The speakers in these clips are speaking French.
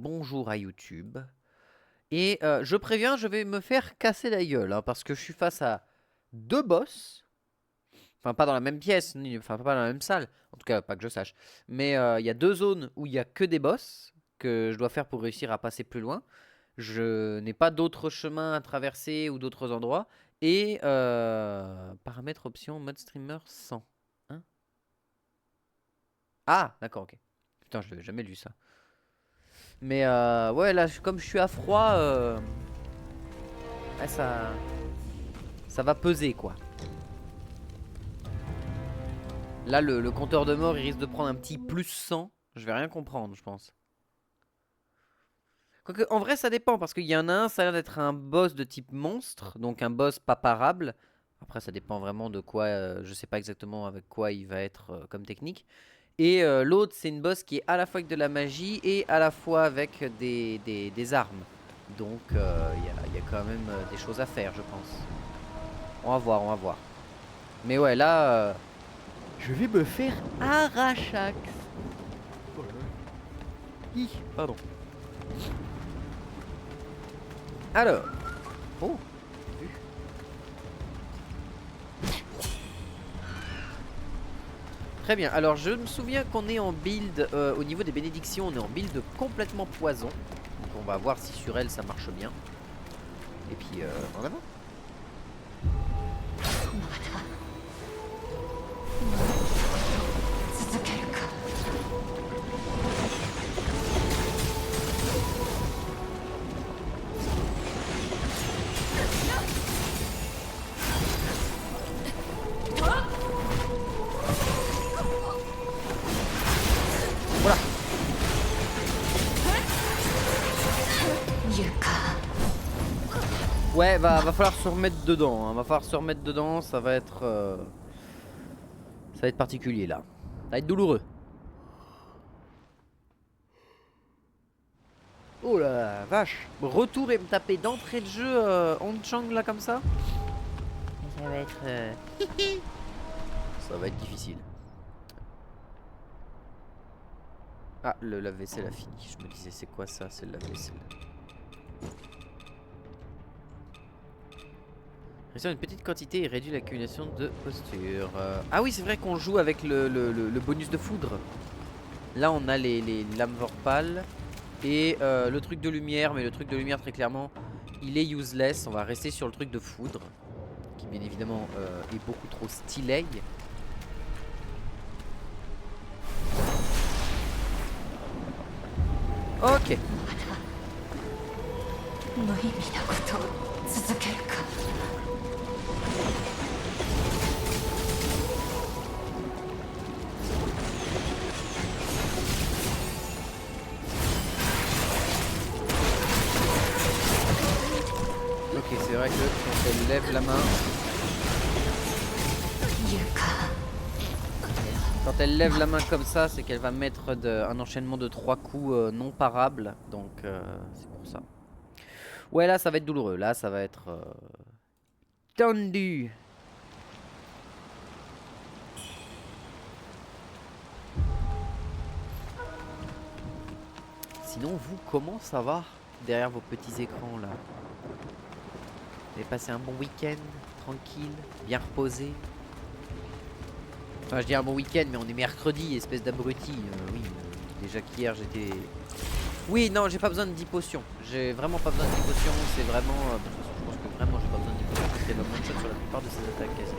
bonjour à YouTube. Et je préviens, je vais me faire casser la gueule, hein, parce que je suis face à deux boss. Enfin, pas dans la même pièce, enfin pas dans la même salle. En tout cas, pas que je sache. Mais il y a deux zones où il y a que des boss que je dois faire pour réussir à passer plus loin. Je n'ai pas d'autres chemins à traverser ou d'autres endroits. Et paramètres options mode streamer 100. Hein? Ah, d'accord, ok. Putain, je n'avais jamais lu ça. Mais ouais, là, comme je suis à froid, ouais, ça va peser, quoi. Là, le compteur de mort, il risque de prendre un petit plus 100. Je vais rien comprendre, je pense. Quoique, en vrai, ça dépend, parce qu'il y en a un, ça a l'air d'être un boss de type monstre, donc un boss pas parable. Après, ça dépend vraiment de quoi, je sais pas exactement avec quoi il va être comme technique. Et l'autre, c'est une boss qui est à la fois avec de la magie et à la fois avec des armes. Donc, il y a quand même des choses à faire, je pense. On va voir, on va voir. Mais ouais, là, je vais me faire arrachax. Oh là là. Hi, pardon. Alors. Oh. Vu. Très bien. Alors, je me souviens qu'on est en build, au niveau des bénédictions, on est en build complètement poison. Donc, on va voir si sur elle, ça marche bien. Et puis, en avant. Voilà. Ouais, va falloir se remettre dedans, hein. Va falloir se remettre dedans, ça va être particulier là. Ça va être douloureux. Oh la vache. Retour et me taper d'entrée de jeu Hong-Chang là comme ça. Ça va être ça va être difficile. Ah, le lave-vaisselle a fini. Je me disais c'est quoi ça? C'est le lave-vaisselle. Réduire une petite quantité et réduit l'accumulation de posture. Ah oui, c'est vrai qu'on joue avec le bonus de foudre. Là, on a les lames vorpales et le truc de lumière. Mais le truc de lumière, très clairement, il est useless. On va rester sur le truc de foudre, qui bien évidemment est beaucoup trop stylé. Ok. Ok, c'est vrai que quand elle lève la main, quand elle lève la main comme ça, c'est qu'elle va mettre un enchaînement de 3 coups non parables. Donc c'est pour ça. Ouais, là ça va être douloureux. Là ça va être tendu. Sinon, vous, comment ça va derrière vos petits écrans là? Vous avez passé un bon week-end, tranquille, bien reposé? Enfin, je dis un bon week-end, mais on est mercredi, espèce d'abruti. Oui, déjà qu'hier j'étais. Oui, non, j'ai pas besoin de 10 potions. J'ai vraiment pas besoin de 10 potions. C'est vraiment. De toute façon, je pense que vraiment j'ai pas besoin de 10 potions parce qu'elle va one-shot sur la plupart de ses attaques quasi.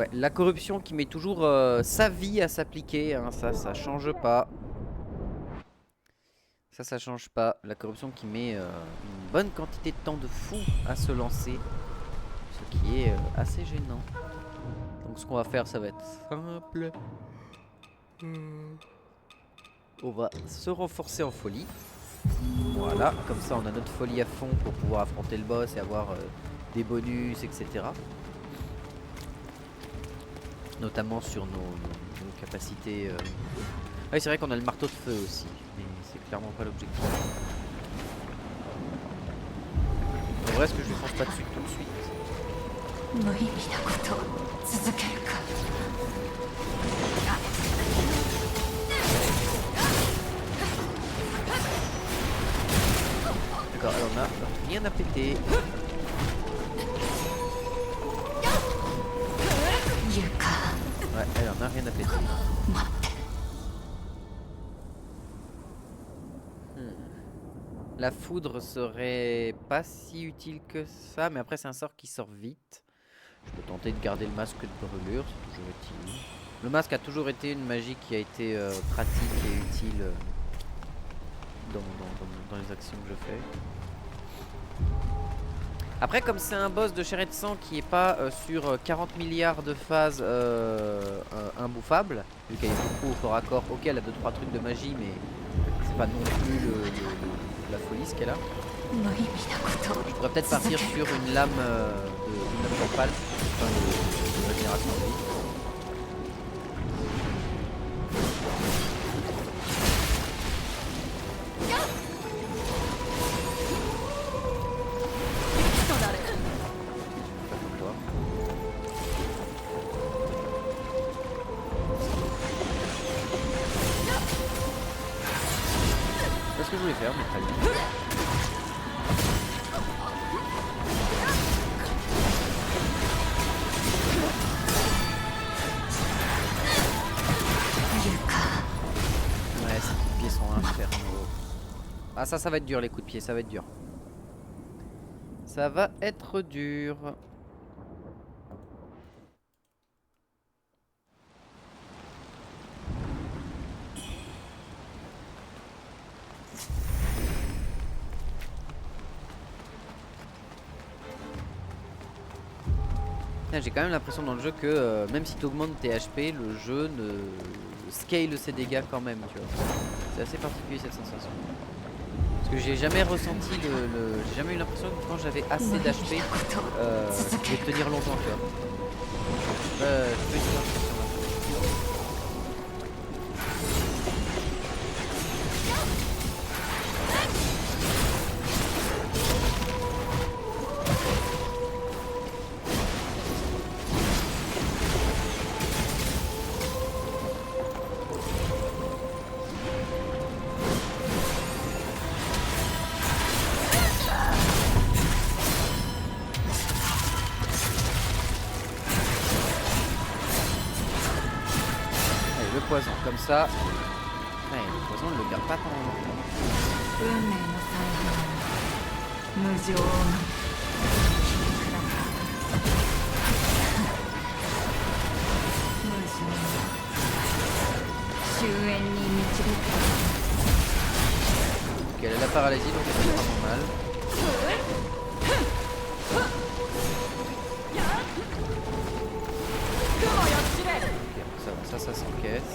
Ouais, la corruption qui met toujours sa vie à s'appliquer, hein, ça change pas. Ça change pas. La corruption qui met une bonne quantité de temps de fou à se lancer. Ce qui est assez gênant. Donc ce qu'on va faire, ça va être simple. On va se renforcer en folie. Voilà, comme ça on a notre folie à fond pour pouvoir affronter le boss et avoir des bonus, etc. Notamment sur nos capacités. Ah oui, c'est vrai qu'on a le marteau de feu aussi, mais c'est clairement pas l'objectif. En vrai, est-ce que je lui fonce pas dessus tout de suite? D'accord, elle en a rien à péter. Ouais, elle en a rien à péter. La foudre serait pas si utile que ça, mais après c'est un sort qui sort vite. Je peux tenter de garder le masque de brûlure, c'est toujours utile. Le masque a toujours été une magie qui a été pratique et utile dans les actions que je fais. Après, comme c'est un boss de chair et de sang qui est pas sur 40 milliards de phases imbouffable, vu qu'elle est beaucoup au corps à corps, ok, elle a 2-3 trucs de magie, mais c'est pas non plus la folie ce qu'elle a. Je pourrais peut-être partir sur une lame une lame d'opale, enfin de régénération de vie. C'est ce que je voulais faire, mais très bien. Ouais, ces coups de pied sont infernaux. Ah ça va être dur les coups de pied, ça va être dur. Ça va être dur. J'ai quand même l'impression dans le jeu que même si tu augmentes tes HP, le jeu ne scale ses dégâts quand même, tu vois. C'est assez particulier cette sensation. Parce que j'ai jamais ressenti j'ai jamais eu l'impression que quand j'avais assez d'HP, je pouvais tenir longtemps, tu vois. Je peux essayer l'impression là. Allez, le poison, comme ça. Ouais, le poison, on le garde pas pendant longtemps. Ok, elle a la paralysie, donc elle fait vraiment mal. Ok, ça va, ça s'encaisse.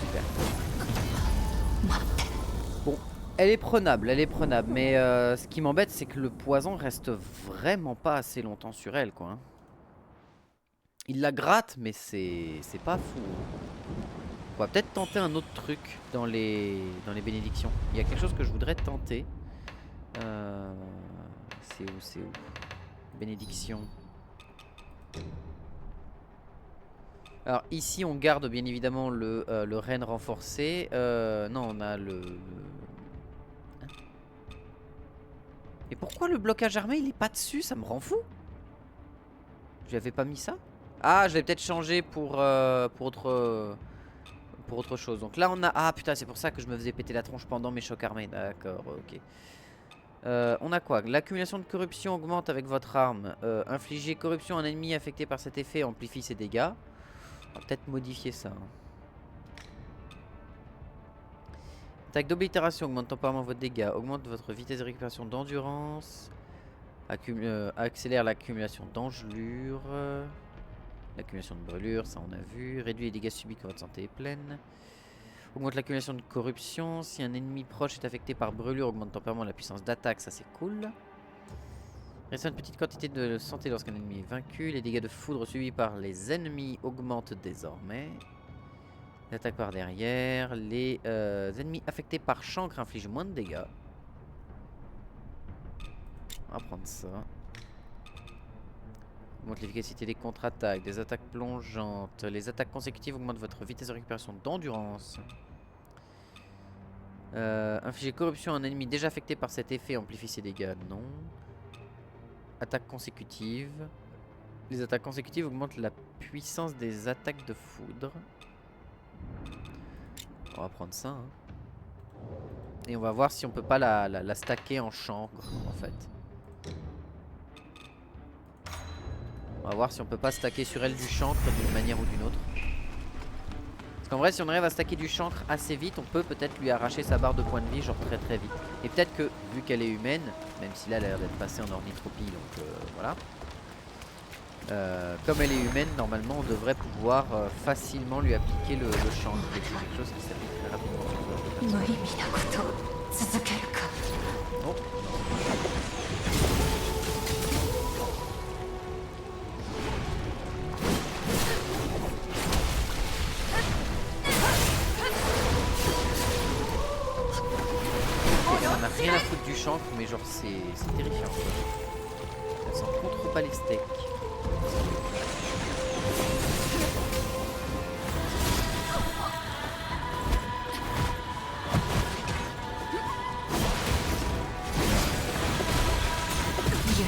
Super. Bon, elle est prenable, mais ce qui m'embête c'est que le poison reste vraiment pas assez longtemps sur elle, quoi. Hein. Il la gratte, mais c'est pas fou. On va peut-être tenter un autre truc dans les bénédictions. Il y a quelque chose que je voudrais tenter. C'est où? Bénédiction. Alors ici on garde bien évidemment le renne renforcé. Non, on a Hein. Et pourquoi le blocage armé il est pas dessus? Ça me rend fou. J'avais pas mis ça? Ah, je vais peut-être changer pour autre chose. Donc là on a... Ah putain, c'est pour ça que je me faisais péter la tronche pendant mes chocs armés. D'accord, ok. On a quoi? L'accumulation de corruption augmente avec votre arme. Infliger corruption à un ennemi affecté par cet effet amplifie ses dégâts. On va peut-être modifier ça. Hein. Attaque d'oblitération augmente temporairement vos dégâts. Augmente votre vitesse de récupération d'endurance. Accélère l'accumulation d'engelure. L'accumulation de brûlure, ça on a vu. Réduit les dégâts subis quand votre santé est pleine. Augmente l'accumulation de corruption. Si un ennemi proche est affecté par brûlure, augmente temporairement la puissance d'attaque, ça c'est cool. Reste une petite quantité de santé lorsqu'un ennemi est vaincu. Les dégâts de foudre subis par les ennemis augmentent désormais. L'attaque par derrière. Les ennemis affectés par chancre infligent moins de dégâts. On va prendre ça. Augmente l'efficacité des contre-attaques, des attaques plongeantes. Les attaques consécutives augmentent votre vitesse de récupération d'endurance. Infliger corruption à un ennemi déjà affecté par cet effet amplifie ses dégâts. Non. Attaque consécutive. Les attaques consécutives augmentent la puissance des attaques de foudre. On va prendre ça. Hein. Et on va voir si on peut pas la stacker en chancre en fait. On va voir si on peut pas stacker sur elle du chancre d'une manière ou d'une autre. Parce qu'en vrai si on arrive à stacker du chancre assez vite, on peut peut-être lui arracher sa barre de points de vie genre très très vite. Et peut-être que vu qu'elle est humaine, même si là elle a l'air d'être passée en ornithropie, donc voilà. Comme elle est humaine, normalement on devrait pouvoir facilement lui appliquer le chancre. C'est quelque chose qui s'applique très rapidement. Oh. Rien à foutre du chancre, mais genre c'est terrifiant. Elle s'en contre pas les steaks.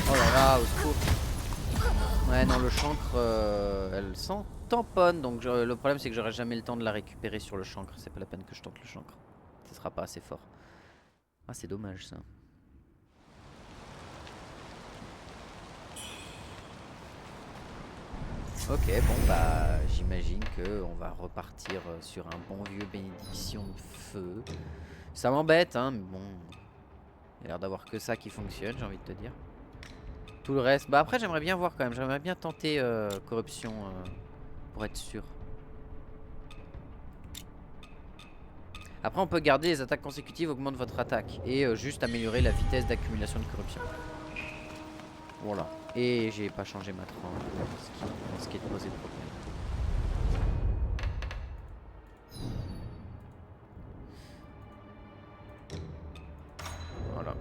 Oh là là, au secours. Ouais non, le chancre elle s'en tamponne, donc le problème c'est que j'aurai jamais le temps de la récupérer sur le chancre. C'est pas la peine que je tente le chancre. Ce sera pas assez fort. Ah c'est dommage ça. Ok, bon bah j'imagine que on va repartir sur un bon vieux bénédiction de feu. Ça m'embête hein, mais bon. Il y a l'air d'avoir que ça qui fonctionne, j'ai envie de te dire. Tout le reste, bah après j'aimerais bien voir quand même, j'aimerais bien tenter corruption pour être sûr. Après on peut garder les attaques consécutives, augmente votre attaque. Et juste améliorer la vitesse d'accumulation de corruption. Voilà. Et j'ai pas changé ma tranche, ce qui est de poser de problème. Voilà.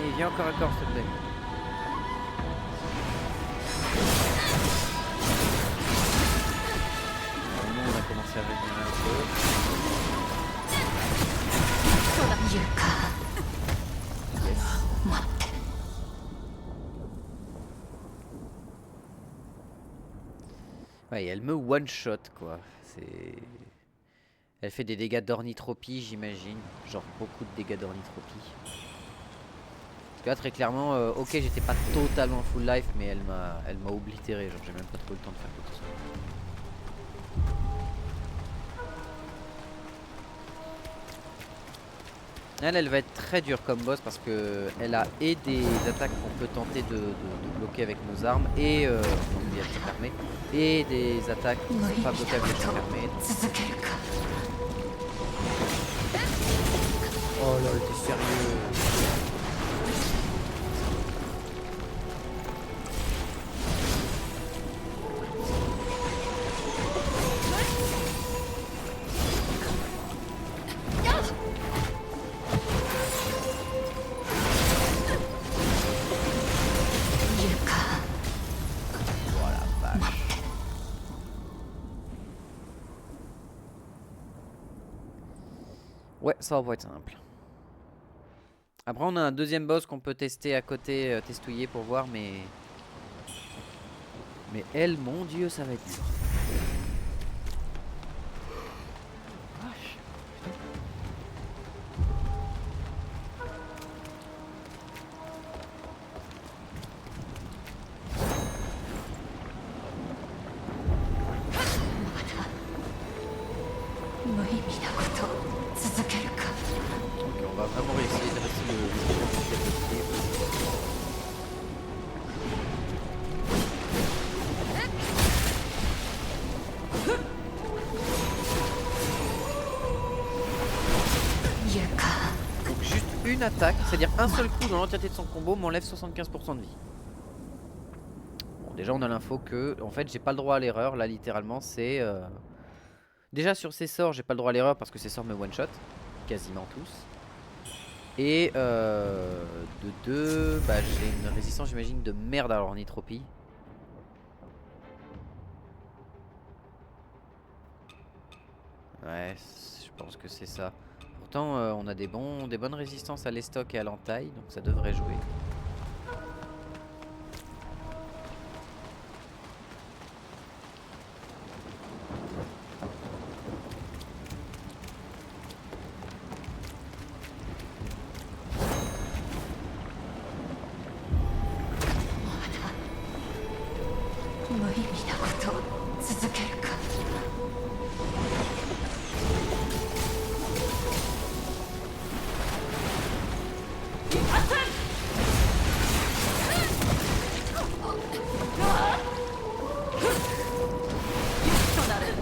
Allez, viens encore s'il te plaît. Nous on a commencé à revenir un peu. Ouais, elle me one shot quoi. C'est. Elle fait des dégâts d'ornithropie, j'imagine. Genre beaucoup de dégâts d'ornithropie. Parce que là, très clairement, ok, j'étais pas totalement full life, mais elle m'a oblitéré. Genre, j'ai même pas trop le temps de faire quoi que ce soit. Elle va être très dure comme boss parce que elle a et des attaques qu'on peut tenter de bloquer avec nos armes et et des attaques qui ne sont pas bloquables avec les chocs fermés. Oh là, t'es sérieux? Ouais, ça va pas être simple. Après, on a un deuxième boss qu'on peut tester à côté, testouiller pour voir, mais... Mais elle, mon dieu, ça va être dur. Vache. Ok, on va vraiment essayer de rester le plus possible. Donc juste une attaque, c'est-à-dire un seul coup dans l'entièreté de son combo m'enlève 75% de vie. Bon, déjà on a l'info que, en fait, j'ai pas le droit à l'erreur. Là, littéralement, c'est... Déjà sur ces sorts, j'ai pas le droit à l'erreur parce que ces sorts me one-shot. Quasiment tous. Et de deux, bah, j'ai une résistance, j'imagine, de merde à l'ornithropie. Ouais, je pense que c'est ça. Pourtant, on a des bonnes résistances à l'estoc et à l'entaille, donc ça devrait jouer.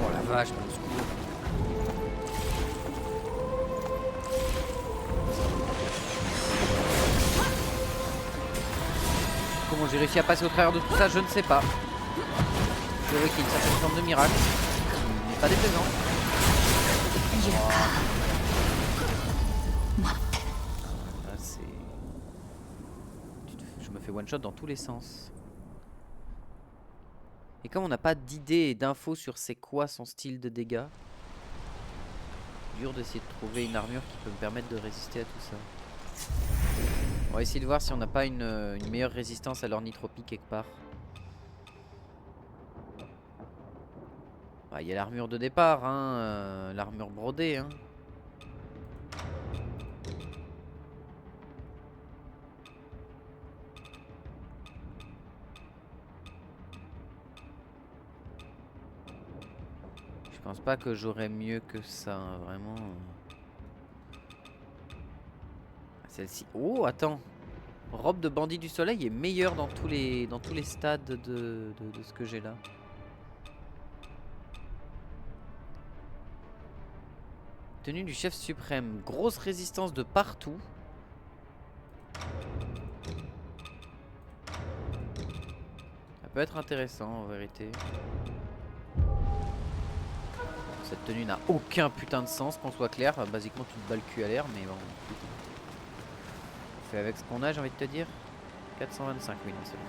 Oh la vache, mon secours. Comment j'ai réussi à passer au travers de tout ça, je ne sais pas. Je dirais qu'il y a une certaine forme de miracle. Il n'est pas déplaisant. Là, c'est... Je me fais one shot dans tous les sens. Et comme on n'a pas d'idée et d'infos sur c'est quoi son style de dégâts, dur d'essayer de trouver une armure qui peut me permettre de résister à tout ça. On va essayer de voir si on n'a pas une meilleure résistance à l'ornithropie quelque part. Bah, y a l'armure de départ, hein, l'armure brodée. Hein. Je pense pas que j'aurais mieux que ça, hein, vraiment. Celle-ci. Oh, attends. Robe de bandit du soleil est meilleure dans tous les stades de ce que j'ai là. Tenue du chef suprême. Grosse résistance de partout. Ça peut être intéressant en vérité. Cette tenue n'a aucun putain de sens, qu'on soit clair. Basiquement, tu te bats le cul à l'air, mais bon. On fait avec ce qu'on a, j'ai envie de te dire. 425, oui, non, c'est bon.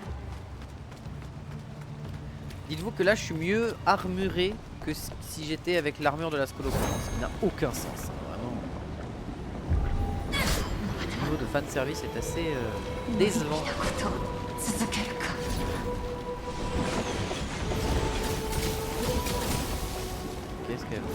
Dites-vous que là, je suis mieux armuré que si j'étais avec l'armure de la Scolopendra, ce qui n'a aucun sens. Hein, vraiment. Le niveau de fanservice est assez décevant. Qu'est-ce qu'elle veut?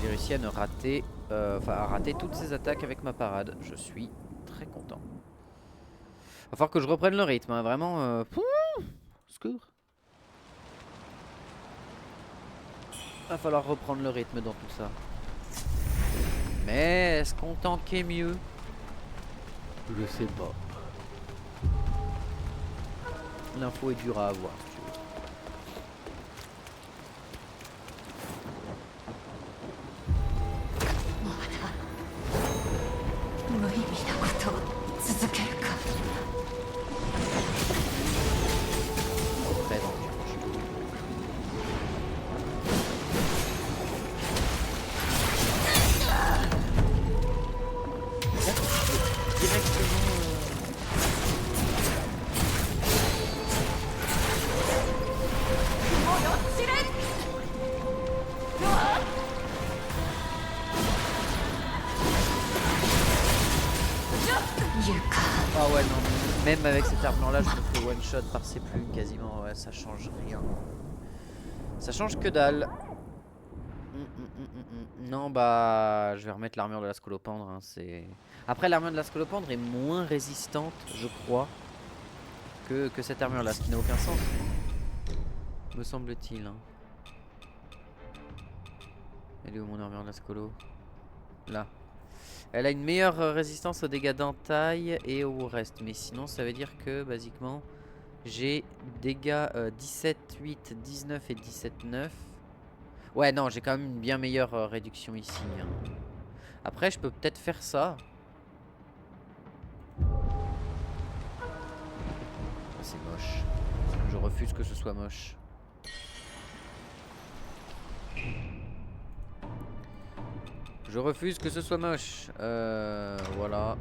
J'ai réussi à ne rater, enfin à rater toutes ces attaques avec ma parade. Je suis très content. Va falloir que je reprenne le rythme, hein, vraiment. Secours. Va falloir reprendre le rythme dans tout ça. Mais est-ce qu'on tankait mieux? Je sais pas. L'info est dure à avoir si tu veux. 無意味なことを続けるか。 Très dangereux. Ah ouais non, même avec cette armure là je me fais one shot par ces plumes quasiment, ouais ça change rien. Ça change que dalle. Non bah je vais remettre l'armure de la scolopendre hein, c'est... Après l'armure de la scolopendre est moins résistante je crois que cette armure là, ce qui n'a aucun sens me semble-t-il hein. Elle est où mon armure de la scolo? Là. Elle a une meilleure résistance aux dégâts d'entaille et au reste. Mais sinon, ça veut dire que, basiquement, j'ai dégâts 17, 8, 19 et 17, 9. Ouais, non, j'ai quand même une bien meilleure réduction ici. Hein. Après, je peux peut-être faire ça. C'est moche. Je refuse que ce soit moche. Je refuse que ce soit moche. Voilà.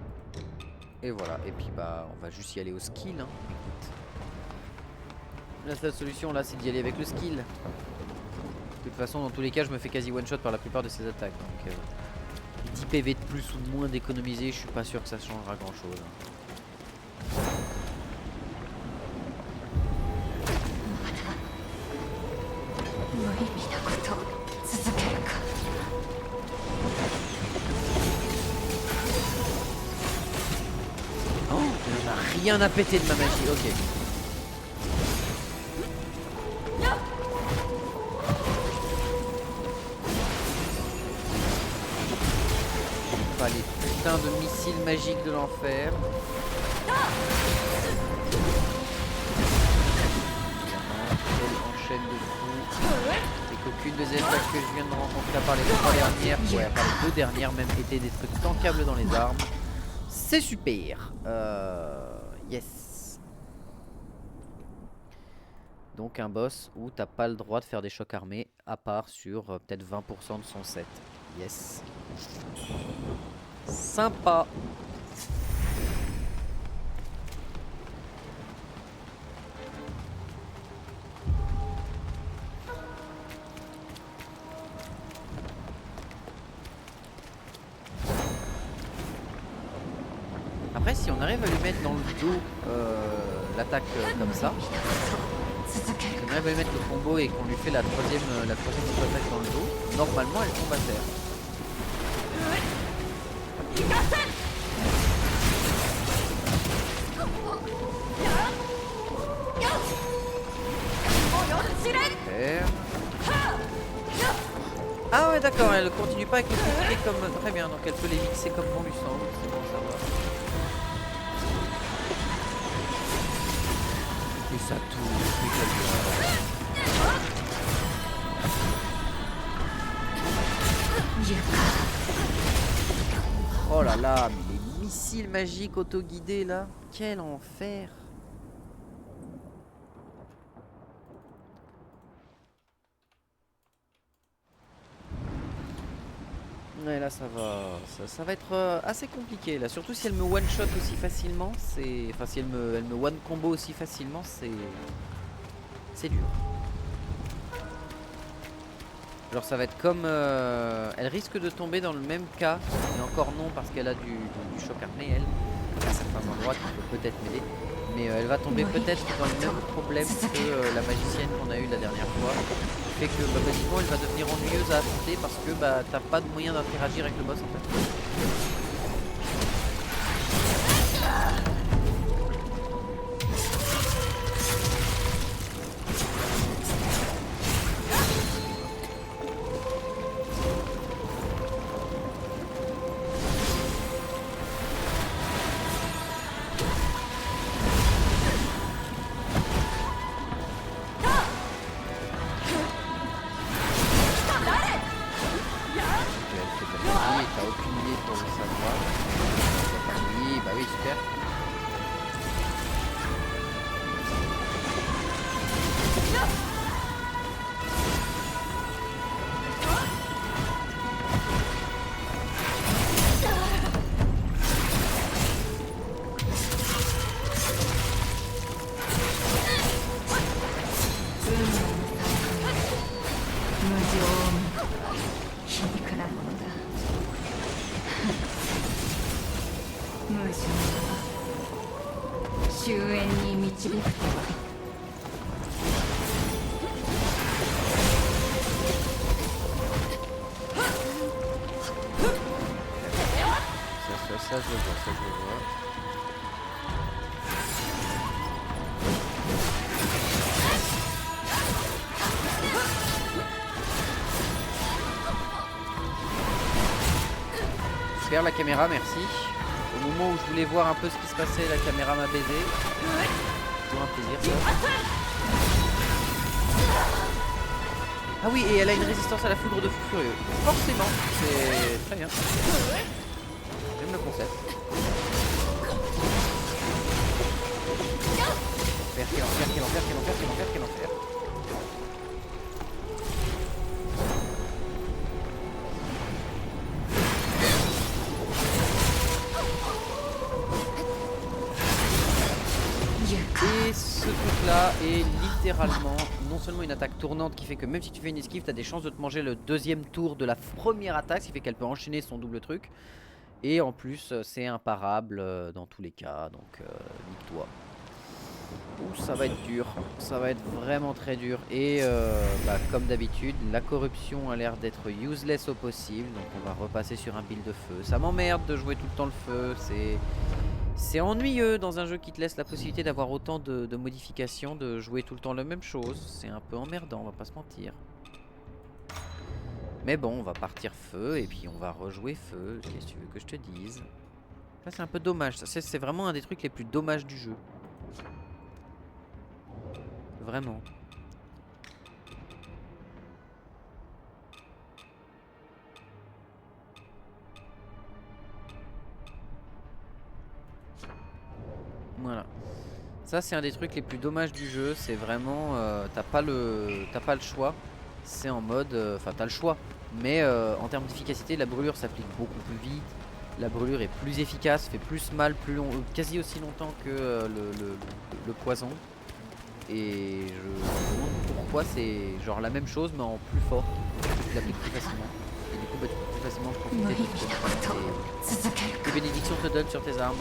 Et voilà. Et puis bah on va juste y aller au skill. Hein. Écoute. La seule solution là c'est d'y aller avec le skill. De toute façon dans tous les cas je me fais quasi one shot par la plupart de ces attaques. Donc 10 PV de plus ou de moins d'économiser, je suis pas sûr que ça changera grand chose. Rien à péter de ma magie, ok. Pas les putains de missiles magiques de l'enfer. Elle enchaîne de fou. Et qu'aucune des attaques que je viens de rencontrer, à part les 3 dernières, ouais, à part les 2 dernières même, étaient des trucs tankables dans les armes. C'est super. Yes. Donc un boss où t'as pas le droit de faire des chocs armés à part sur peut-être 20% de son set. Yes. Sympa. Après si on arrive à lui mettre dans le dos l'attaque comme ça, si on arrive à lui mettre le combo et qu'on lui fait la troisième attaque dans le dos, normalement elle tombe à terre. Ah ouais d'accord, elle continue pas avec le bouclier comme... Très bien, donc elle peut les mixer comme bon lui semble, c'est bon ça va. Et ça touche, oh là là, mais les missiles magiques auto-guidés là, quel enfer. Ouais là ça va être assez compliqué là, surtout si elle me one shot aussi facilement, c'est... Enfin si elle me one combo aussi facilement, c'est dur. Genre ça va être comme... elle risque de tomber dans le même cas, mais encore non parce qu'elle a du choc armé elle, à certains endroits qui peut peut-être m'aider. Mais elle va tomber peut-être dans le même problème que la magicienne qu'on a eu la dernière fois. Fait que bah, basiquement elle va devenir ennuyeuse à affronter parce que bah t'as pas de moyen d'interagir avec le boss en fait. 無情皮肉なものだ無情は終焉に導くとはÇa, je le vois, ça, je le vois. Faire la caméra, merci. Au moment où je voulais voir un peu ce qui se passait, la caméra m'a baisé. Toujours un plaisir, ça. Ah oui, et elle a une résistance à la foudre de fou furieux. Forcément, c'est très bien. J'aime le concept. Quel enfer, quel enfer, quel enfer, quel enfer, quel enfer. Et ce truc là est littéralement non seulement une attaque tournante qui fait que même si tu fais une esquive, tu as des chances de te manger le deuxième tour de la première attaque, ce qui fait qu'elle peut enchaîner son double truc. Et en plus c'est imparable dans tous les cas, donc nique-toi. Ouh, ça va être dur, ça va être vraiment très dur. Et comme d'habitude, la corruption a l'air d'être useless au possible, donc on va repasser sur un build de feu. Ça m'emmerde de jouer tout le temps le feu, c'est ennuyeux dans un jeu qui te laisse la possibilité d'avoir autant de modifications, de jouer tout le temps la même chose. C'est un peu emmerdant, on va pas se mentir. Mais bon, on va partir feu et puis on va rejouer feu. Qu'est-ce que tu veux que je te dise? Ça c'est un peu dommage, c'est vraiment un des trucs les plus dommages du jeu. Vraiment. Voilà. Ça c'est un des trucs les plus dommages du jeu. C'est vraiment t'as pas le choix. C'est en mode enfin t'as le choix. Mais en termes d'efficacité, la brûlure s'applique beaucoup plus vite. La brûlure est plus efficace, fait plus mal, plus long, quasi aussi longtemps que le poison. Et je me demande pourquoi c'est genre la même chose mais en plus fort. Tu l'appliques plus facilement. Et du coup bah, tu peux plus facilement profiter de ce que les bénédictions te donnent sur tes armes.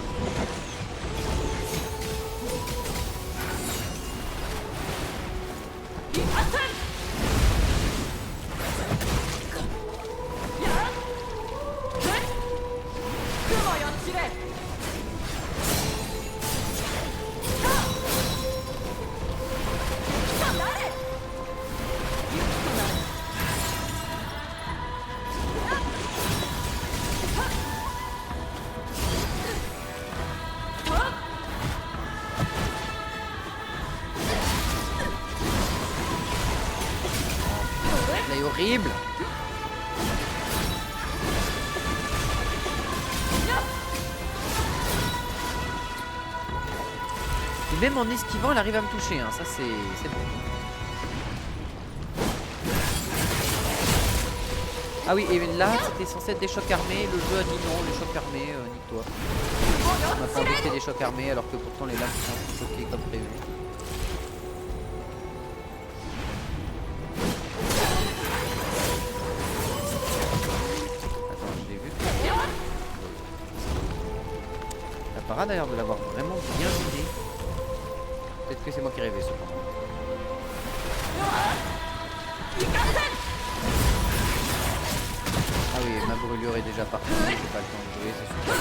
C'est horrible. Et même en esquivant, elle arrive à me toucher, hein. Ça c'est bon. Ah oui, et là c'était censé être des chocs armés. Le jeu a dit non, les chocs armés, nique-toi. On m'a pas invoqué des chocs armés alors que pourtant les lames sont choquées comme prévu. Parade a l'air de l'avoir vraiment bien vidé. Peut-être que c'est moi qui rêvais cependant. Ah oui, ma brûlure est déjà partie, j'ai pas le temps de jouer, c'est super,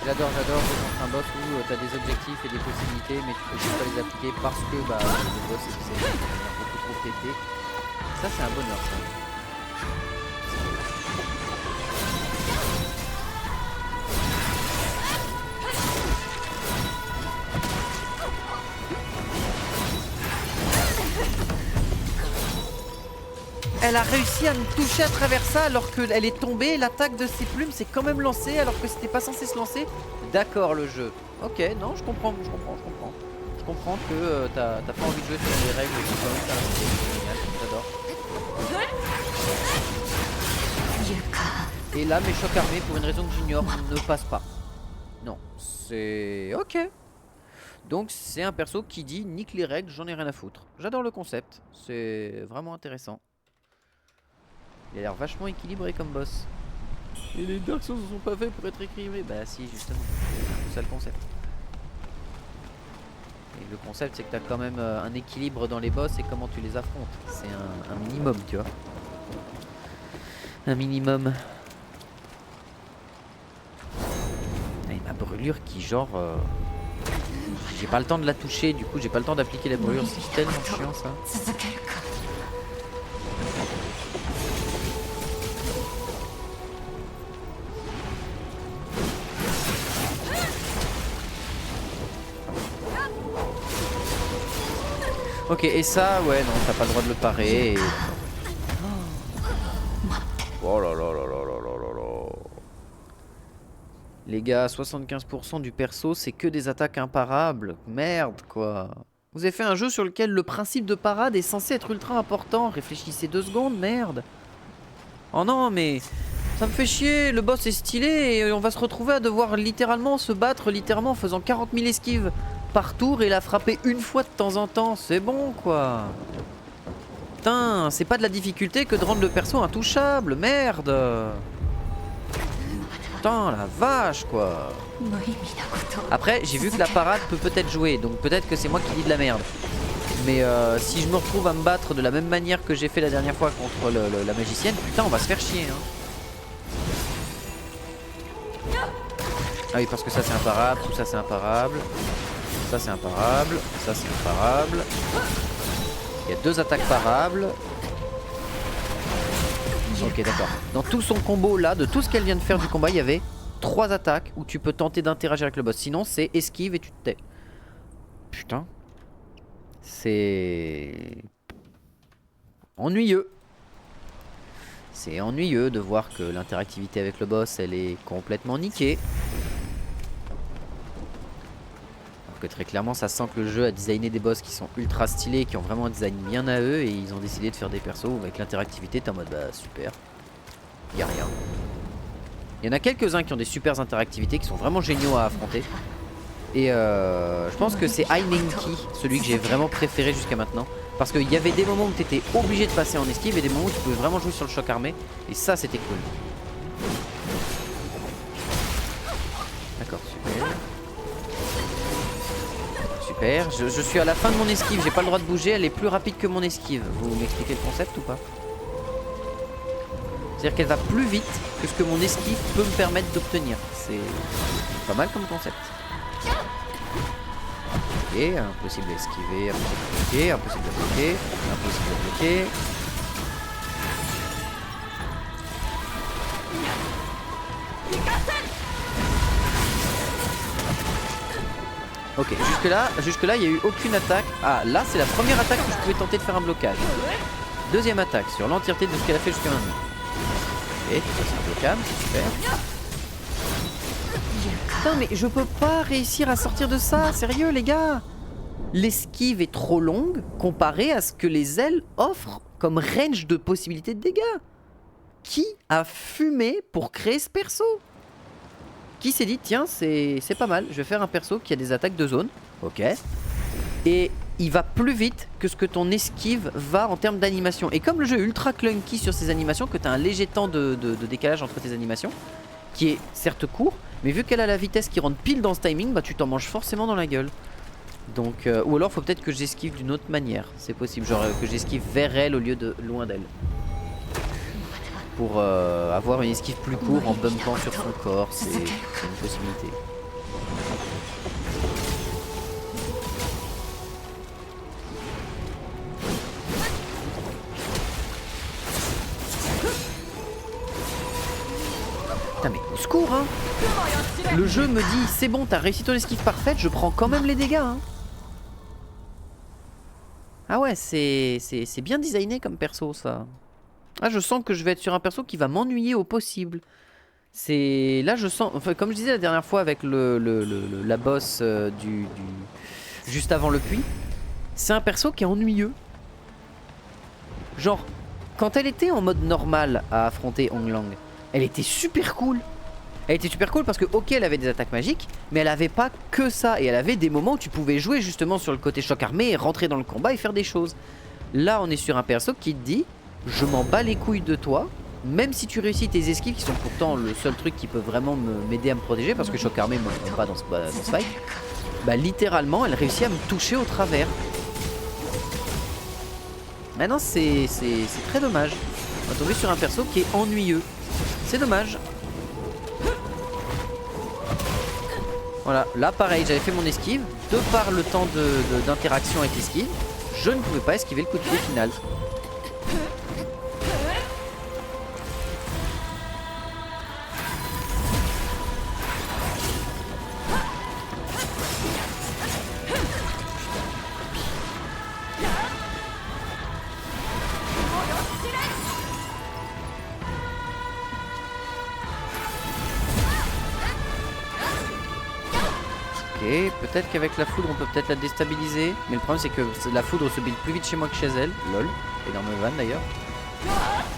j'adore. J'adore jouer contre un boss où t'as des objectifs et des possibilités mais tu peux juste pas les appliquer parce que le boss c'est beaucoup trop pété. Ça c'est un bonheur ça. Elle a réussi à me toucher à travers ça alors qu'elle est tombée. L'attaque de ses plumes s'est quand même lancée alors que c'était pas censé se lancer. D'accord le jeu. Ok, non, je comprends. Je comprends que t'as pas envie de jouer sur les règles qui sont génial, j'adore. Et là mes chocs armés pour une raison que j'ignore ne passent pas. Non, c'est ok. Donc c'est un perso qui dit nique les règles, j'en ai rien à foutre. J'adore le concept, c'est vraiment intéressant. Il a l'air vachement équilibré comme boss. Et les Dark Souls ne sont pas faits pour être équilibrés. Bah si justement, c'est ça le concept. Et le concept c'est que tu as quand même un équilibre dans les boss et comment tu les affrontes. C'est un minimum, tu vois. Un minimum. Et ma brûlure qui genre... j'ai pas le temps de la toucher, du coup j'ai pas le temps d'appliquer la brûlure, c'est tellement chiant ça. Ok, et ça, ouais, non, t'as pas le droit de le parer. Et... oh là là là là là là là là. Les gars, 75% du perso, c'est que des attaques imparables. Merde, quoi. Vous avez fait un jeu sur lequel le principe de parade est censé être ultra important. Réfléchissez 2 secondes, merde. Oh non, mais ça me fait chier. Le boss est stylé et on va se retrouver à devoir littéralement se battre, littéralement en faisant 40 000 esquives par tour et la frapper une fois de temps en temps. C'est bon, quoi. Putain, c'est pas de la difficulté que de rendre le perso intouchable. Merde. Putain, la vache, quoi. Après, j'ai vu que la parade peut peut-être jouer, donc peut-être que c'est moi qui dis de la merde. Mais si je me retrouve à me battre de la même manière que j'ai fait la dernière fois contre la magicienne, putain, on va se faire chier, hein. Ah oui, parce que ça c'est imparable, tout ça c'est imparable. Ça c'est imparable, ça c'est imparable. Il y a 2 attaques parables. Ok, d'accord. Dans tout son combo là, de tout ce qu'elle vient de faire du combat, il y avait 3 attaques où tu peux tenter d'interagir avec le boss. Sinon, c'est esquive et tu te tais. Putain. C'est ennuyeux. C'est ennuyeux de voir que l'interactivité avec le boss, elle est complètement niquée. Alors que très clairement, ça sent que le jeu a designé des boss qui sont ultra stylés, qui ont vraiment un design bien à eux, et ils ont décidé de faire des persos où avec l'interactivité, t'es en mode bah super. Y'a rien. Il y en a quelques-uns qui ont des super interactivités, qui sont vraiment géniaux à affronter. Et je pense que c'est Aimenki, celui que j'ai vraiment préféré jusqu'à maintenant. Parce qu'il y avait des moments où tu étais obligé de passer en esquive et des moments où tu pouvais vraiment jouer sur le choc armé. Et ça, c'était cool. D'accord, super. Super, je suis à la fin de mon esquive, j'ai pas le droit de bouger, elle est plus rapide que mon esquive. Vous m'expliquez le concept ou pas? C'est-à-dire qu'elle va plus vite que ce que mon esquive peut me permettre d'obtenir. C'est pas mal comme concept. Ok, impossible d'esquiver, impossible de bloquer, impossible de bloquer, impossible de bloquer. Ok, jusque là il n'y a eu aucune attaque. Ah, là c'est la première attaque où je pouvais tenter de faire un blocage. Deuxième attaque sur l'entièreté de ce qu'elle a fait jusqu'à maintenant. Ok, ça c'est bloquable, c'est super. Putain, mais je peux pas réussir à sortir de ça, sérieux les gars. L'esquive est trop longue comparée à ce que les ailes offrent comme range de possibilités de dégâts. Qui a fumé pour créer ce perso? Qui s'est dit tiens c'est pas mal, je vais faire un perso qui a des attaques de zone. Ok. Et il va plus vite que ce que ton esquive va en termes d'animation. Et comme le jeu est ultra clunky sur ses animations, que tu as un léger temps de décalage entre tes animations, qui est certes court, mais vu qu'elle a la vitesse qui rentre pile dans ce timing, bah tu t'en manges forcément dans la gueule. Donc, ou alors faut peut-être que j'esquive d'une autre manière, c'est possible, genre que j'esquive vers elle au lieu de loin d'elle. Pour avoir une esquive plus courte en bumpant sur son corps, c'est une possibilité. Putain mais au secours hein. Le jeu me dit c'est bon t'as réussi ton esquive parfaite, je prends quand même les dégâts hein. Ah ouais c'est bien designé comme perso ça. Ah je sens que je vais être sur un perso qui va m'ennuyer au possible. C'est là je sens, enfin comme je disais la dernière fois avec la boss juste avant le puits, c'est un perso qui est ennuyeux. Genre quand elle était en mode normal à affronter Hong Lang, elle était super cool. Elle était super cool parce que ok elle avait des attaques magiques, mais elle avait pas que ça. Et elle avait des moments où tu pouvais jouer justement sur le côté choc armé et rentrer dans le combat et faire des choses. Là on est sur un perso qui te dit je m'en bats les couilles de toi. Même si tu réussis tes esquives qui sont pourtant le seul truc qui peut vraiment m'aider à me protéger, parce que choc armé me prend pas dans ce fight. Bah littéralement elle réussit à me toucher au travers. Maintenant c'est très dommage. On va tomber sur un perso qui est ennuyeux. C'est dommage. Voilà, là pareil, j'avais fait mon esquive. De par le temps d'interaction avec l'esquive, je ne pouvais pas esquiver le coup de pied final. Ok, peut-être qu'avec la foudre on peut peut-être la déstabiliser. Mais le problème c'est que la foudre se build plus vite chez moi que chez elle. Lol, énorme van d'ailleurs.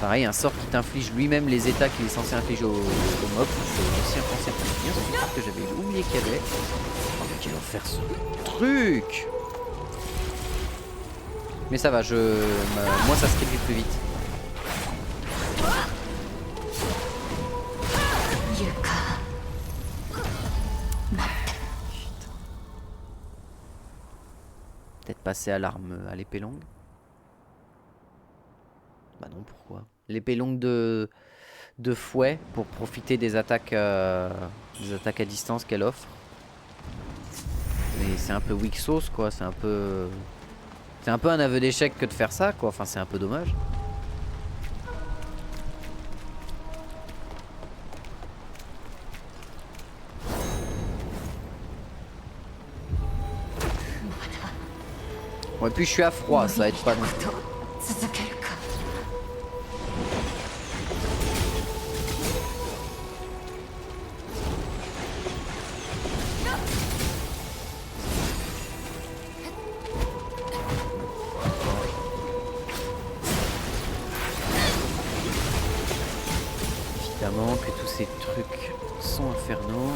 Pareil, un sort qui t'inflige lui-même les états qu'il est censé infliger au mob. C'est aussi un concept bien, c'est une carte que j'avais oublié qu'il y avait. Oh mais quel enfer ce truc. Mais ça va, moi ça se réduit plus vite. Peut-être passer à l'arme, à l'épée longue. Bah non, pourquoi? L'épée longue de fouet pour profiter des attaques à distance qu'elle offre. Mais c'est un peu weak sauce quoi, c'est un peu un aveu d'échec que de faire ça quoi, enfin c'est un peu dommage. Ouais, puis je suis à froid, ça aide pas non plus. Évidemment que tous ces trucs sont infernaux.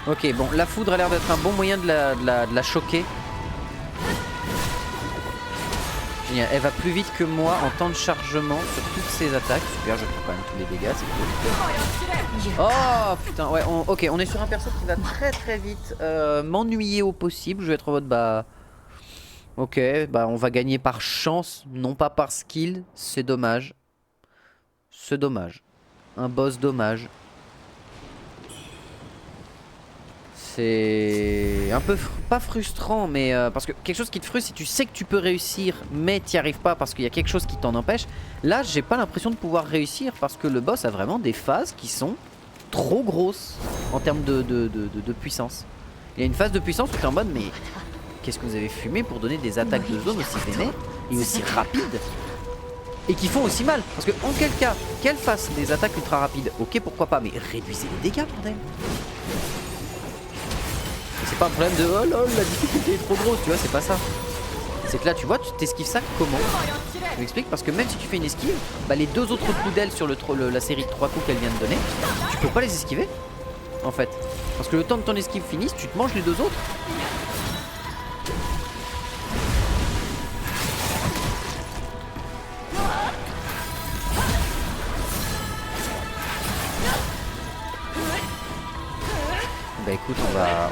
Ok, bon, la foudre a l'air d'être un bon moyen de la choquer. Génial, elle va plus vite que moi en temps de chargement sur toutes ses attaques. Super, je prends quand même tous les dégâts, c'est cool. Oh putain, ouais, ok, on est sur un perso qui va très très vite m'ennuyer au possible. Je vais être en mode bah... Ok, bah on va gagner par chance, non pas par skill, c'est dommage. C'est dommage. Un boss dommage. C'est un peu pas frustrant, mais parce que quelque chose qui te frustre, si tu sais que tu peux réussir, mais t'y arrives pas parce qu'il y a quelque chose qui t'en empêche. Là, j'ai pas l'impression de pouvoir réussir parce que le boss a vraiment des phases qui sont trop grosses en termes de puissance. Il y a une phase de puissance où t'es en mode, mais qu'est-ce que vous avez fumé pour donner des attaques de zone aussi vénères et aussi rapides et qui font aussi mal? Parce que en quel cas, qu'elle fasse des attaques ultra rapides, ok pourquoi pas, mais réduisez les dégâts bordel. C'est pas un problème de oh lol la difficulté est trop grosse, tu vois, c'est pas ça. C'est que là tu vois, tu t'esquives ça comment? Je m'explique, parce que même si tu fais une esquive, bah les deux autres coups d'aile sur la série de 3 coups qu'elle vient de donner, tu peux pas les esquiver en fait. Parce que le temps de ton esquive finisse, tu te manges les deux autres. Bah écoute,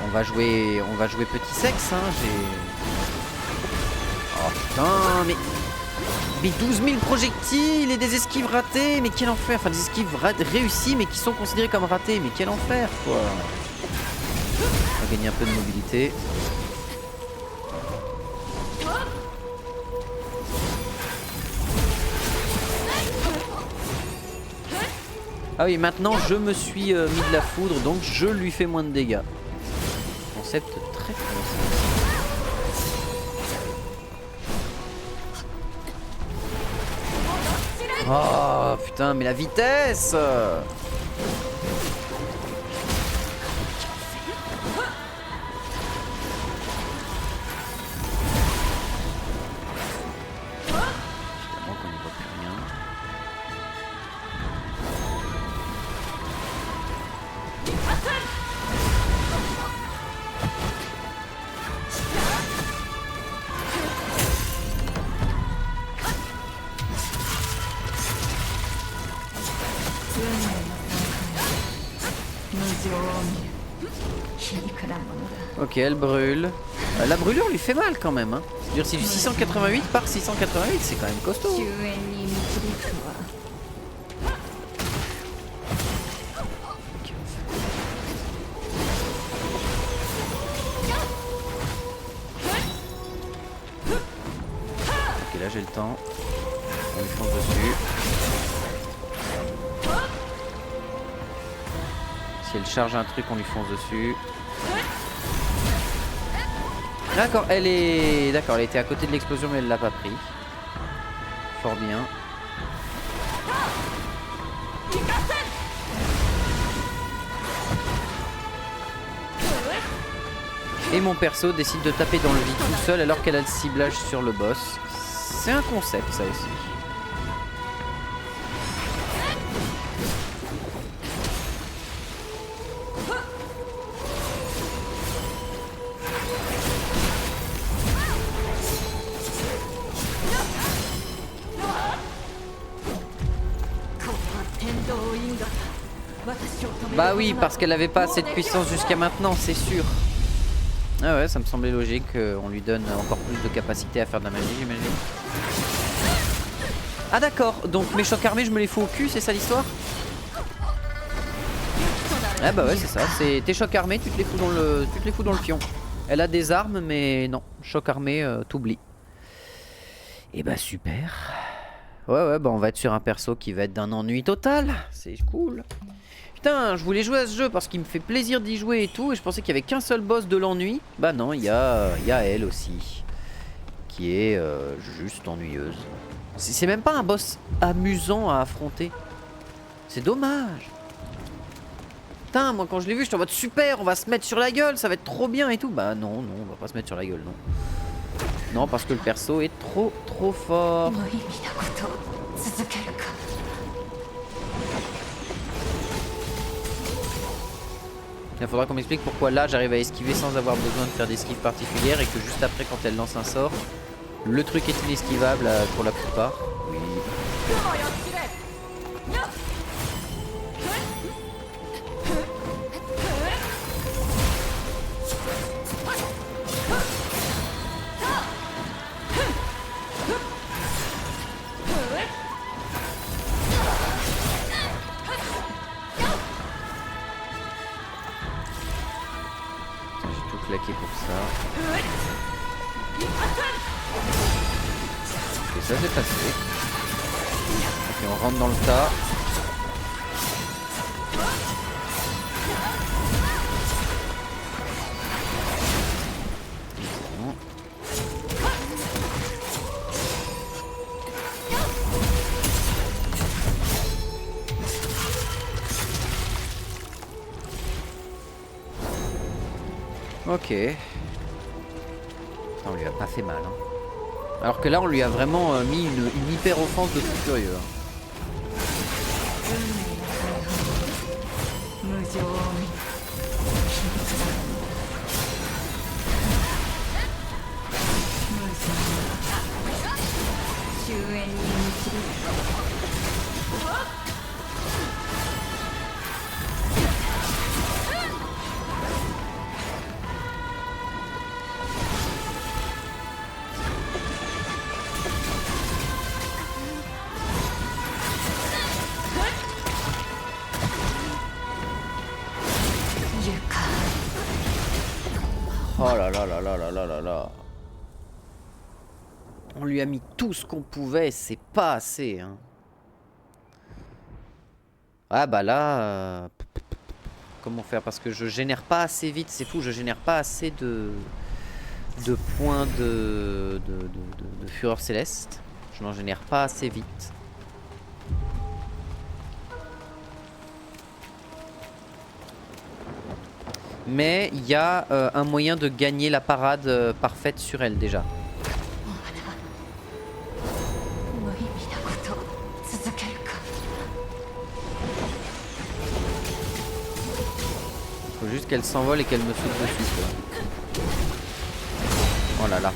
on va jouer petit sexe, hein, oh putain, mais 12 000 projectiles et des esquives ratées, mais quel enfer. Enfin des esquives réussies mais qui sont considérées comme ratées, mais quel enfer quoi. On va gagner un peu de mobilité. Ah oui, maintenant je me suis mis de la foudre, donc je lui fais moins de dégâts. Concept très intéressant. Oh putain, mais la vitesse! 情を見る皮肉なものだ。 Ok, elle brûle. La brûlure lui fait mal quand même. Hein. Je veux dire, c'est du 688 par 688, c'est quand même costaud. 終焉に導くは Ok, là j'ai le temps. On lui fonce dessus. Si elle charge un truc, on lui fonce dessus. D'accord, elle est... D'accord, elle était à côté de l'explosion mais elle l'a pas pris. Fort bien. Et mon perso décide de taper dans le vide tout seul alors qu'elle a le ciblage sur le boss. C'est un concept ça aussi. Bah oui, parce qu'elle avait pas assez de puissance jusqu'à maintenant, c'est sûr. Ah ouais, ça me semblait logique qu'on lui donne encore plus de capacité à faire de la magie, j'imagine. Ah d'accord, donc mes chocs armés, je me les fous au cul, c'est ça l'histoire? Ah bah ouais, c'est ça, c'est tes chocs armés, tu te les fous dans le fion. Elle a des armes, mais non, choc armé, t'oublies. Et bah super. Ouais, bah on va être sur un perso qui va être d'un ennui total, c'est cool. Putain, je voulais jouer à ce jeu parce qu'il me fait plaisir d'y jouer et tout, et je pensais qu'il y avait qu'un seul boss de l'ennui. Bah non, il y a elle aussi, qui est juste ennuyeuse. C'est même pas un boss amusant à affronter. C'est dommage. Putain, moi quand je l'ai vu, j'étais en mode super, on va se mettre sur la gueule, ça va être trop bien et tout. Bah non, on va pas se mettre sur la gueule, non. Non, parce que le perso est trop fort. Il faudra qu'on m'explique pourquoi là j'arrive à esquiver sans avoir besoin de faire d'esquive particulière et que juste après quand elle lance un sort, le truc est inesquivable pour la plupart. Oui. Claqué pour ça. Ok, ça c'est passé. Ok, on rentre dans le tas. Bon. Ok. On lui a pas fait mal. Hein. Alors que là, on lui a vraiment mis une hyper offense de fou furieux. Hein. Oh là là là là là là là là. On lui a mis tout ce qu'on pouvait, c'est pas assez. Hein. Ah bah là... comment faire? Parce que je génère pas assez vite, c'est fou, je génère pas assez de points de fureur céleste. Je n'en génère pas assez vite. Mais il y a un moyen de gagner la parade parfaite sur elle déjà. Il faut juste qu'elle s'envole et qu'elle me saute dessus. Quoi. Oh là là.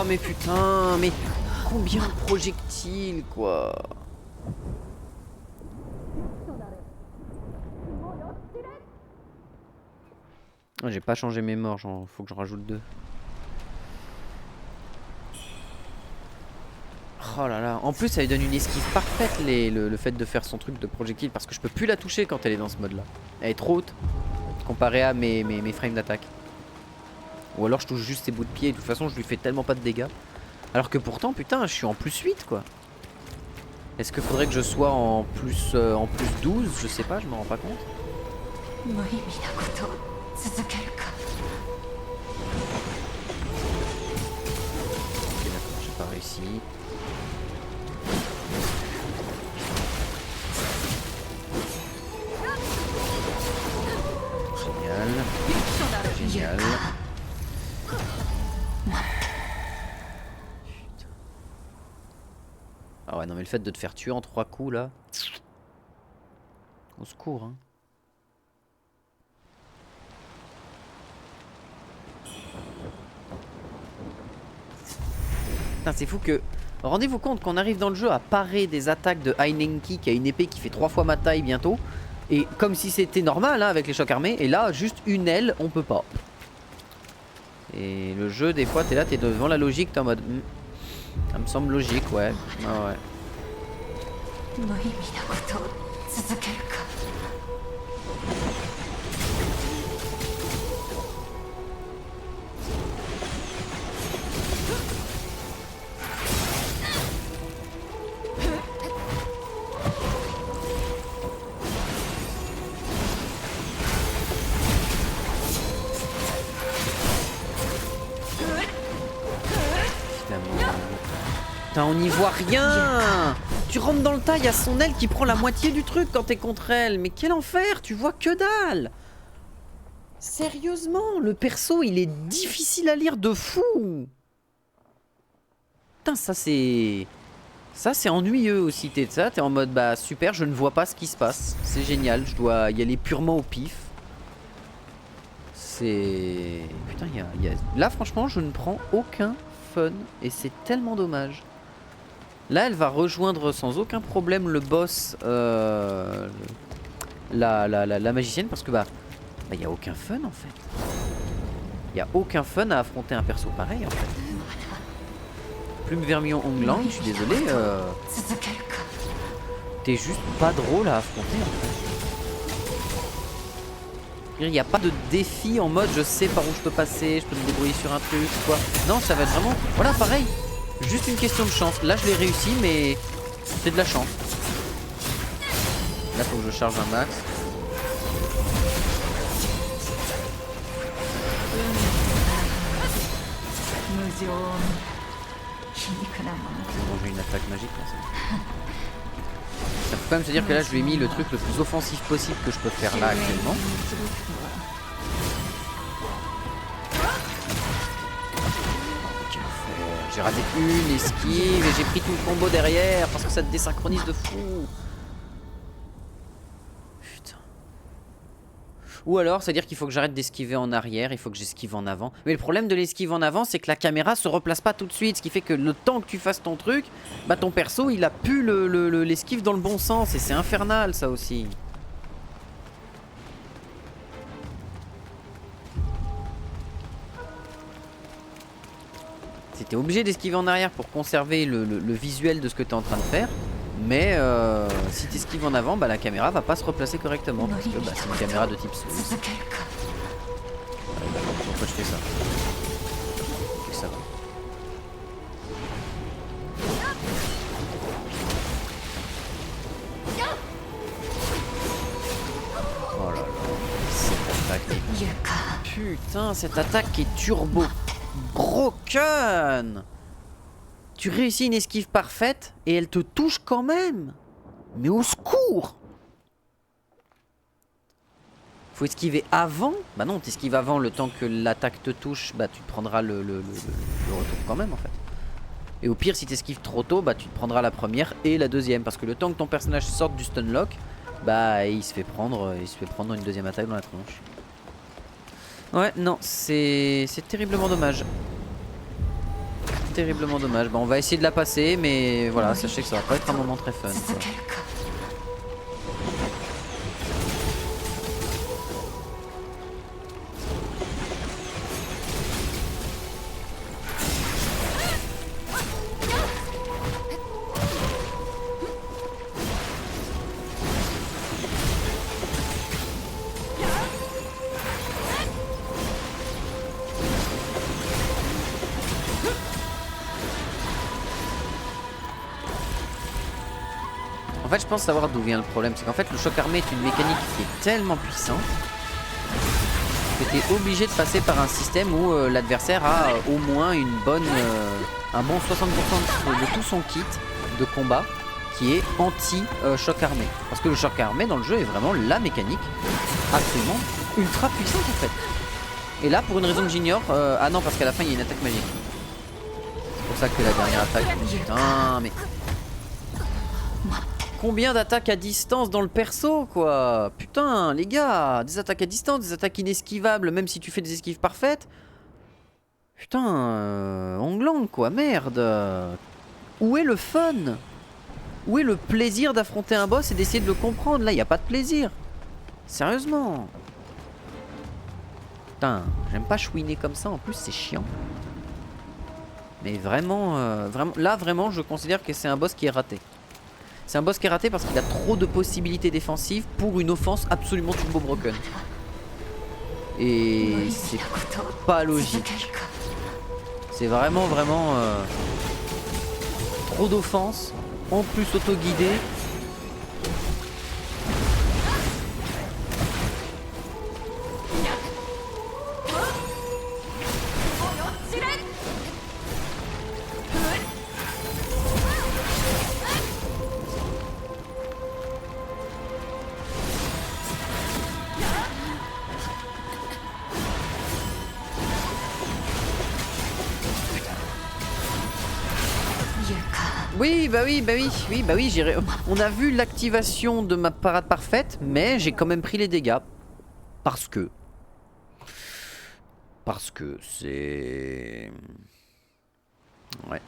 Oh mais putain, mais combien de projectiles quoi. Oh, j'ai pas changé mes morts, faut que je rajoute 2. Oh là là, en plus ça lui donne une esquive parfaite le fait de faire son truc de projectile parce que je peux plus la toucher quand elle est dans ce mode là. Elle est trop haute comparée à mes frames d'attaque. Ou alors je touche juste ses bouts de pied et de toute façon je lui fais tellement pas de dégâts. Alors que pourtant putain je suis en plus 8 quoi. Est-ce qu'il faudrait que je sois en plus 12? Je sais pas, je me rends pas compte. Ok d'accord, j'ai pas réussi. Génial. Génial. Ah ouais non mais le fait de te faire tuer en 3 coups là. Au secours hein. Putain c'est fou que... Rendez-vous compte qu'on arrive dans le jeu à parer des attaques de Heinenki qui a une épée qui fait 3 fois ma taille bientôt. Et comme si c'était normal hein, avec les chocs armés. Et là juste une aile on peut pas. Et le jeu des fois t'es là, t'es devant la logique, t'es en mode... ça me semble logique ouais. Ah ouais. Putain, on n'y voit rien. Tu rentres dans le tas, il y a son aile qui prend la moitié du truc quand t'es contre elle. Mais quel enfer, tu vois que dalle. Sérieusement, le perso, il est difficile à lire de fou. Putain, ça c'est... Ça c'est ennuyeux aussi, t'es en mode bah super, je ne vois pas ce qui se passe. C'est génial, je dois y aller purement au pif. C'est... Putain, là franchement, je ne prends aucun fun et c'est tellement dommage. Là, elle va rejoindre sans aucun problème le boss, la magicienne, parce que bah, y a aucun fun en fait. Y a aucun fun à affronter un perso pareil en fait. Plume Vermillon Hong Lang, je suis désolé, t'es juste pas drôle à affronter en fait. Il n'y a pas de défi en mode je sais par où je peux passer, je peux me débrouiller sur un truc quoi. Non, ça va être vraiment, voilà pareil. Juste une question de chance. Là je l'ai réussi mais c'est de la chance. Là faut que je charge un max. Bon, j'ai une attaque magique là, ça. Ça faut quand même se dire que là je lui ai mis le truc le plus offensif possible que je peux faire là actuellement. J'ai raté une esquive et j'ai pris tout le combo derrière parce que ça te désynchronise de fou. Putain. Ou alors, c'est-à-dire qu'il faut que j'arrête d'esquiver en arrière, il faut que j'esquive en avant. Mais le problème de l'esquive en avant, c'est que la caméra se replace pas tout de suite. Ce qui fait que le temps que tu fasses ton truc, bah ton perso, il a pu l'esquive dans le bon sens. Et c'est infernal, ça aussi. T'es obligé d'esquiver en arrière pour conserver le visuel de ce que tu es en train de faire. Mais si tu esquives en avant, bah, la caméra va pas se replacer correctement. Parce que bah, c'est une caméra de type Souls. Pourquoi je fais ça? Et ça va. Oh là là. Cette attaque est... Putain, cette attaque est turbo broken. Tu réussis une esquive parfaite et elle te touche quand même. Mais au secours. Faut esquiver avant. Bah non, t'esquives avant le temps que l'attaque te touche. Bah tu te prendras le retour quand même en fait. Et au pire si t'esquives trop tôt, bah tu te prendras la première et la deuxième. Parce que le temps que ton personnage sorte du stunlock, bah il se fait prendre une deuxième attaque dans la tronche. Ouais non, c'est terriblement dommage. terriblement dommage. Bon, on va essayer de la passer, mais voilà, sachez que ça va pas être un moment très fun, quoi. 続けるか En fait, je pense savoir d'où vient le problème. C'est qu'en fait, le choc armé est une mécanique qui est tellement puissante que tu es obligé de passer par un système où l'adversaire a au moins une bonne, un bon 60% de tout son kit de combat qui est anti-choc armé. Parce que le choc armé dans le jeu est vraiment la mécanique absolument ultra puissante en fait. Et là, pour une raison que j'ignore, ah non, parce qu'à la fin il y a une attaque magique. C'est pour ça que la dernière attaque. Putain, mais. Combien d'attaques à distance dans le perso, quoi? Putain, les gars, des attaques à distance, des attaques inesquivables, même si tu fais des esquives parfaites. Putain, onglang, quoi, merde. Où est le fun? Où est le plaisir d'affronter un boss et d'essayer de le comprendre? Là, il n'y a pas de plaisir. Sérieusement. Putain, j'aime pas chouiner comme ça, en plus, c'est chiant. Mais vraiment, là, vraiment, je considère que c'est un boss qui est raté. C'est un boss qui est raté parce qu'il a trop de possibilités défensives pour une offense absolument turbo broken. Et c'est pas logique. C'est vraiment trop d'offenses, en plus auto-guidé. Oui, j'irai. On a vu l'activation de ma parade parfaite, mais j'ai quand même pris les dégâts. Parce que c'est... Ouais.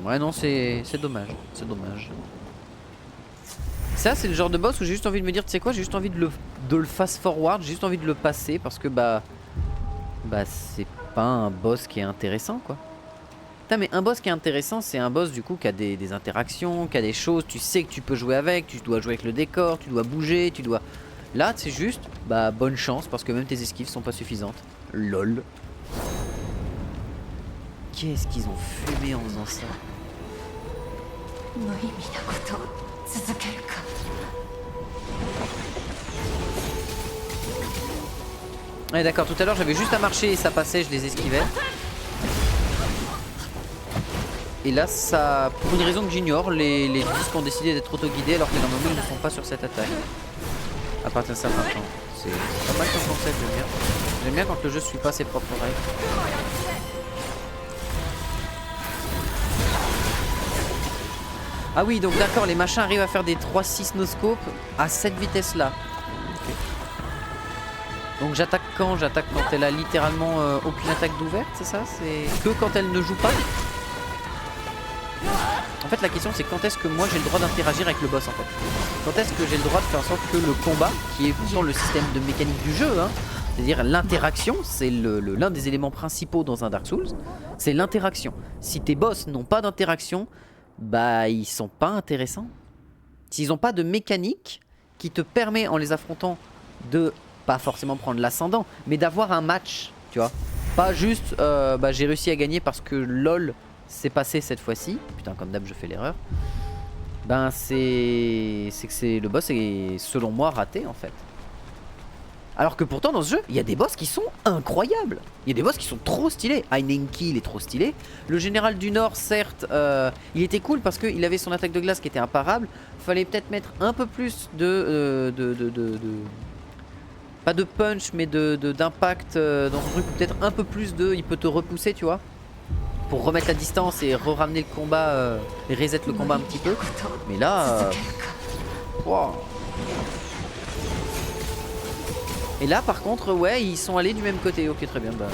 Ouais, non, c'est dommage. C'est dommage. Ça, c'est le genre de boss où j'ai juste envie de me dire, tu sais quoi, j'ai juste envie de le fast forward, j'ai juste envie de le passer parce que bah c'est pas un boss qui est intéressant, quoi. Putain, mais un boss qui est intéressant, c'est un boss du coup qui a des interactions, qui a des choses, tu sais que tu peux jouer avec, tu dois jouer avec le décor, tu dois bouger, tu dois... Là, c'est juste, bah bonne chance parce que même tes esquives sont pas suffisantes. LOL. Qu'est-ce qu'ils ont fumé en faisant ça? Ouais, d'accord, tout à l'heure j'avais juste à marcher et ça passait, je les esquivais. Et là, ça, pour une raison que j'ignore, les disques ont décidé d'être auto-guidés alors que normalement ils ne sont pas sur cette attaque. À partir d'un certain temps. C'est pas mal comme concept, j'aime bien. J'aime bien quand le jeu suit pas ses propres règles. Ah oui, donc d'accord, les machins arrivent à faire des 3-6 noscopes à cette vitesse-là. Okay. Donc j'attaque quand? J'attaque quand elle a littéralement aucune attaque d'ouverte, c'est ça? C'est que quand elle ne joue pas? En fait la question c'est quand est-ce que moi j'ai le droit d'interagir avec le boss en fait. Quand est-ce que j'ai le droit de faire en sorte que le combat, qui est pourtant le système de mécanique du jeu, hein, c'est-à-dire l'interaction, c'est l'un des éléments principaux dans un Dark Souls, c'est l'interaction. Si tes boss n'ont pas d'interaction, bah ils sont pas intéressants. S'ils n'ont pas de mécanique qui te permet en les affrontant de pas forcément prendre l'ascendant, mais d'avoir un match, tu vois. Pas juste bah j'ai réussi à gagner parce que LOL c'est passé cette fois-ci. Putain, comme d'hab je fais l'erreur. Ben c'est que le boss est selon moi raté en fait. Alors que pourtant dans ce jeu il y a des boss qui sont incroyables. Il y a des boss qui sont trop stylés. Einenki il est trop stylé. Le général du Nord certes il était cool parce qu'il avait son attaque de glace qui était imparable. Fallait peut-être mettre un peu plus pas de punch mais d'impact dans son truc. Peut-être un peu plus il peut te repousser tu vois. Pour remettre la distance et ramener le combat et reset le combat un petit peu. Mais là wow. Et là par contre ouais ils sont allés du même côté. Ok très bien bah.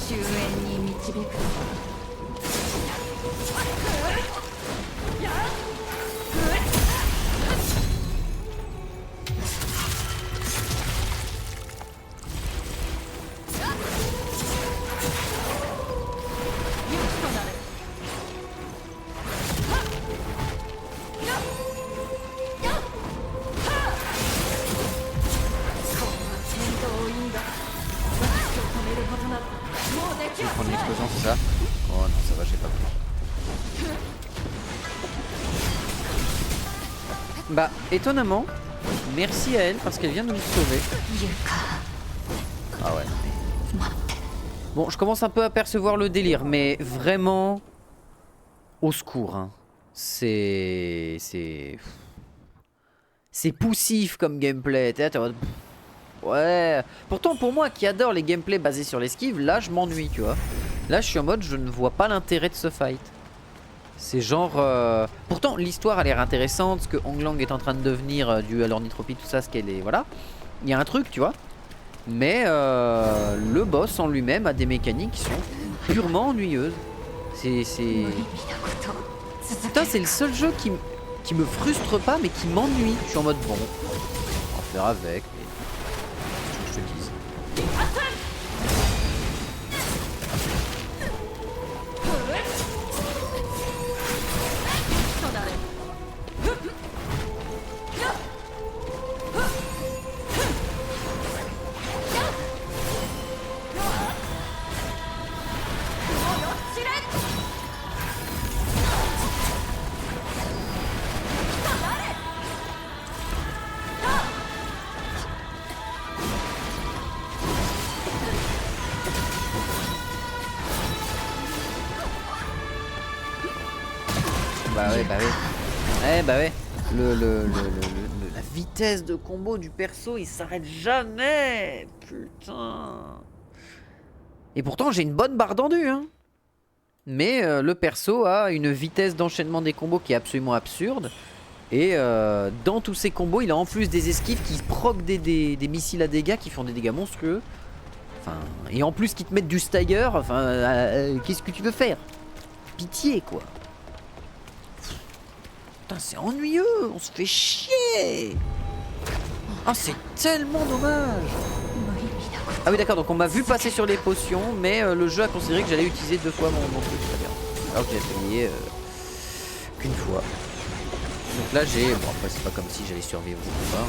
終焉に導く。Je vais prendre l'explosion, c'est ça? Oh non, ça va, j'ai pas pris. Bah, étonnamment, merci à elle parce qu'elle vient de nous sauver. Ah ouais. Bon, je commence un peu à percevoir le délire, mais vraiment, au secours. Hein. C'est poussif comme gameplay. T'es en mode, ouais. Pourtant, pour moi qui adore les gameplays basés sur l'esquive, là je m'ennuie, tu vois. Là je suis en mode, je ne vois pas l'intérêt de ce fight. C'est genre... Pourtant l'histoire a l'air intéressante, ce que Hong Lang est en train de devenir dû à l'ornithropie, tout ça, ce qu'elle est... Voilà. Il y a un truc, tu vois. Mais le boss en lui-même a des mécaniques qui sont purement ennuyeuses. C'est... Putain, c'est le seul jeu qui me frustre pas, mais qui m'ennuie. Je suis en mode, bon, on va faire avec, mais... je te dise. Bah ouais, bah ouais. Eh bah ouais. La vitesse de combo du perso, il s'arrête jamais. Putain. Et pourtant, j'ai une bonne barre d'endu, hein. Mais le perso a une vitesse d'enchaînement des combos qui est absolument absurde. Et dans tous ces combos, il a en plus des esquives qui proc des missiles à dégâts qui font des dégâts monstrueux. Enfin, et en plus qui te mettent du stagger. Enfin, qu'est-ce que tu veux faire? Pitié, quoi. Putain, c'est ennuyeux, on se fait chier. Ah, c'est tellement dommage. Ah oui, d'accord, donc on m'a vu passer sur les potions, mais le jeu a considéré que j'allais utiliser 2 fois mon truc, très bien. Alors que j'ai payé qu'une fois. Donc là j'ai... Bon, après c'est pas comme si j'allais survivre au combat, hein,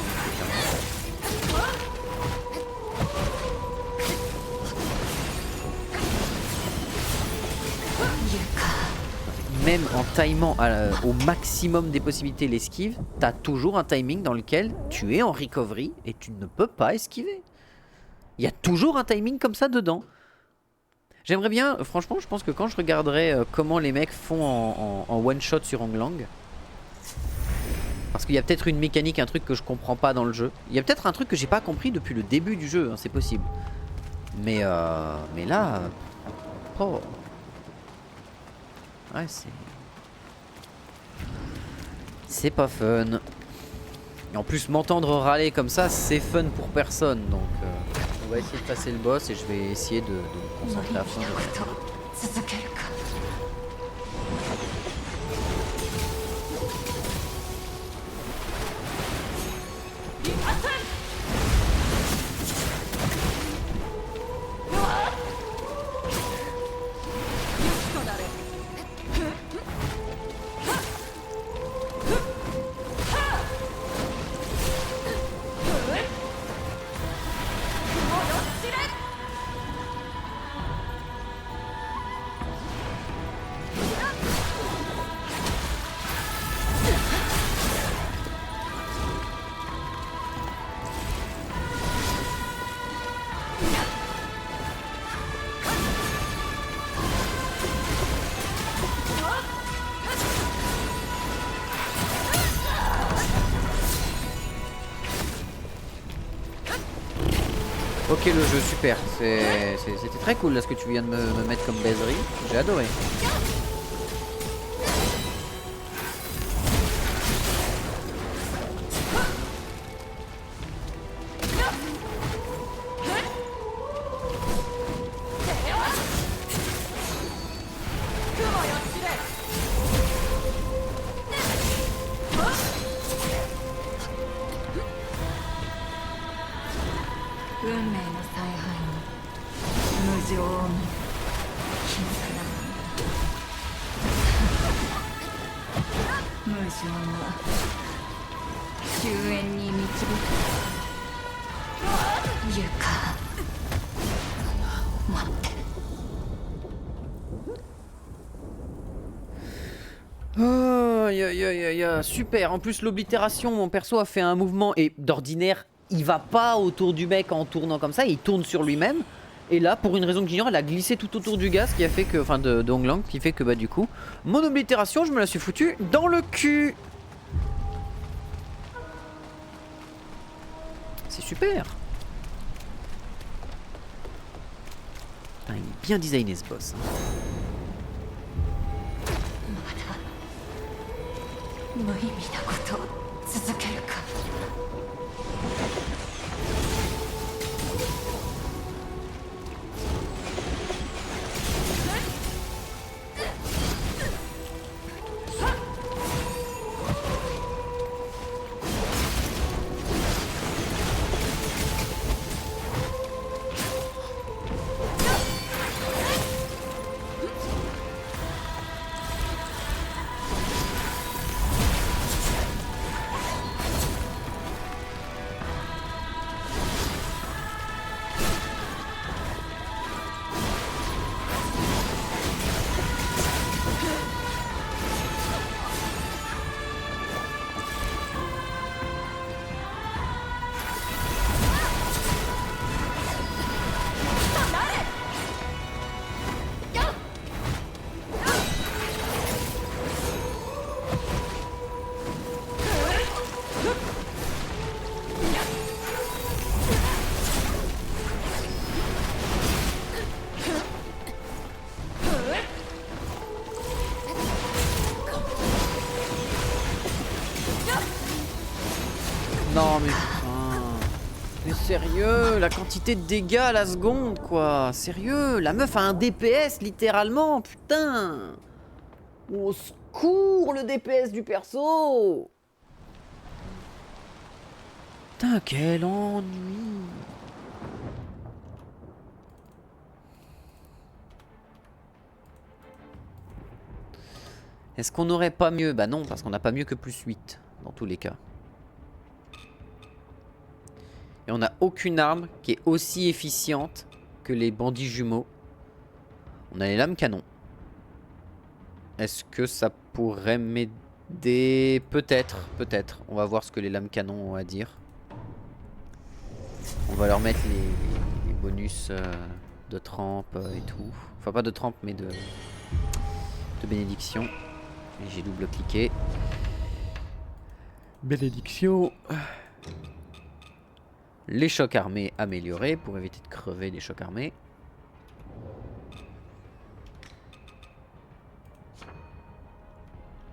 même en timant au maximum des possibilités l'esquive, t'as toujours un timing dans lequel tu es en recovery et tu ne peux pas esquiver. Il y a toujours un timing comme ça dedans. J'aimerais bien, franchement, je pense que quand je regarderai comment les mecs font en one shot sur Hong Lang, parce qu'il y a peut-être une mécanique, un truc que je comprends pas dans le jeu. Il y a peut-être un truc que j'ai pas compris depuis le début du jeu, hein, c'est possible. Mais là, oh. Ouais, c'est pas fun. Et en plus, m'entendre râler comme ça, c'est fun pour personne. Donc, on va essayer de passer le boss et je vais essayer de me concentrer à fond. Ok, le jeu, super. C'était très cool là ce que tu viens de me mettre comme baiserie. J'ai adoré. 運命の采配に無情を見る皮肉なもの無情は終焉に導くゆか待って Super. En plus, l'oblitération, mon perso a fait un mouvement et d'ordinaire, il va pas autour du mec en tournant comme ça, il tourne sur lui-même. Et là, pour une raison que j'ignore, elle a glissé tout autour du gars, ce qui a fait que, enfin, de Hong Lang, qui fait que bah du coup, mon oblitération, je me la suis foutue dans le cul. C'est super. Putain, il est bien designé ce boss. Hein. 無意味なことを続けるか Non mais putain. Mais sérieux, la quantité de dégâts à la seconde quoi. Sérieux, la meuf a un DPS littéralement, putain. Au secours le DPS du perso. Putain quel ennui. Est-ce qu'on n'aurait pas mieux? Bah non, parce qu'on n'a pas mieux que +8 dans tous les cas. Et on n'a aucune arme qui est aussi efficiente que les bandits jumeaux. On a les lames canon. Est-ce que ça pourrait m'aider? Peut-être, peut-être. On va voir ce que les lames canon ont à dire. On va leur mettre les bonus de trempe et tout. Enfin pas de trempe mais de bénédiction. Et j'ai double-cliqué. Bénédiction. Les chocs armés améliorés pour éviter de crever des chocs armés.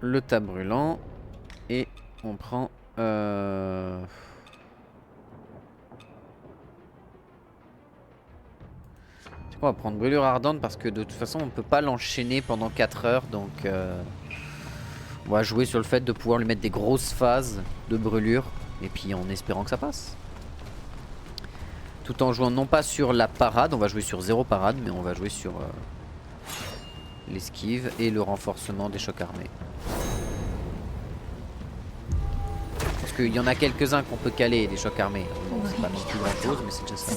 Le tas brûlant. Et on prend... On va prendre brûlure ardente parce que de toute façon on peut pas l'enchaîner pendant 4 heures. Donc on va jouer sur le fait de pouvoir lui mettre des grosses phases de brûlure. Et puis en espérant que ça passe. Tout en jouant non pas sur la parade, on va jouer sur 0 parade, mais on va jouer sur l'esquive et le renforcement des chocs armés. Parce qu'il y en a quelques-uns qu'on peut caler, des chocs armés. Bon, c'est pas non plus grand chose, mais c'est déjà ça.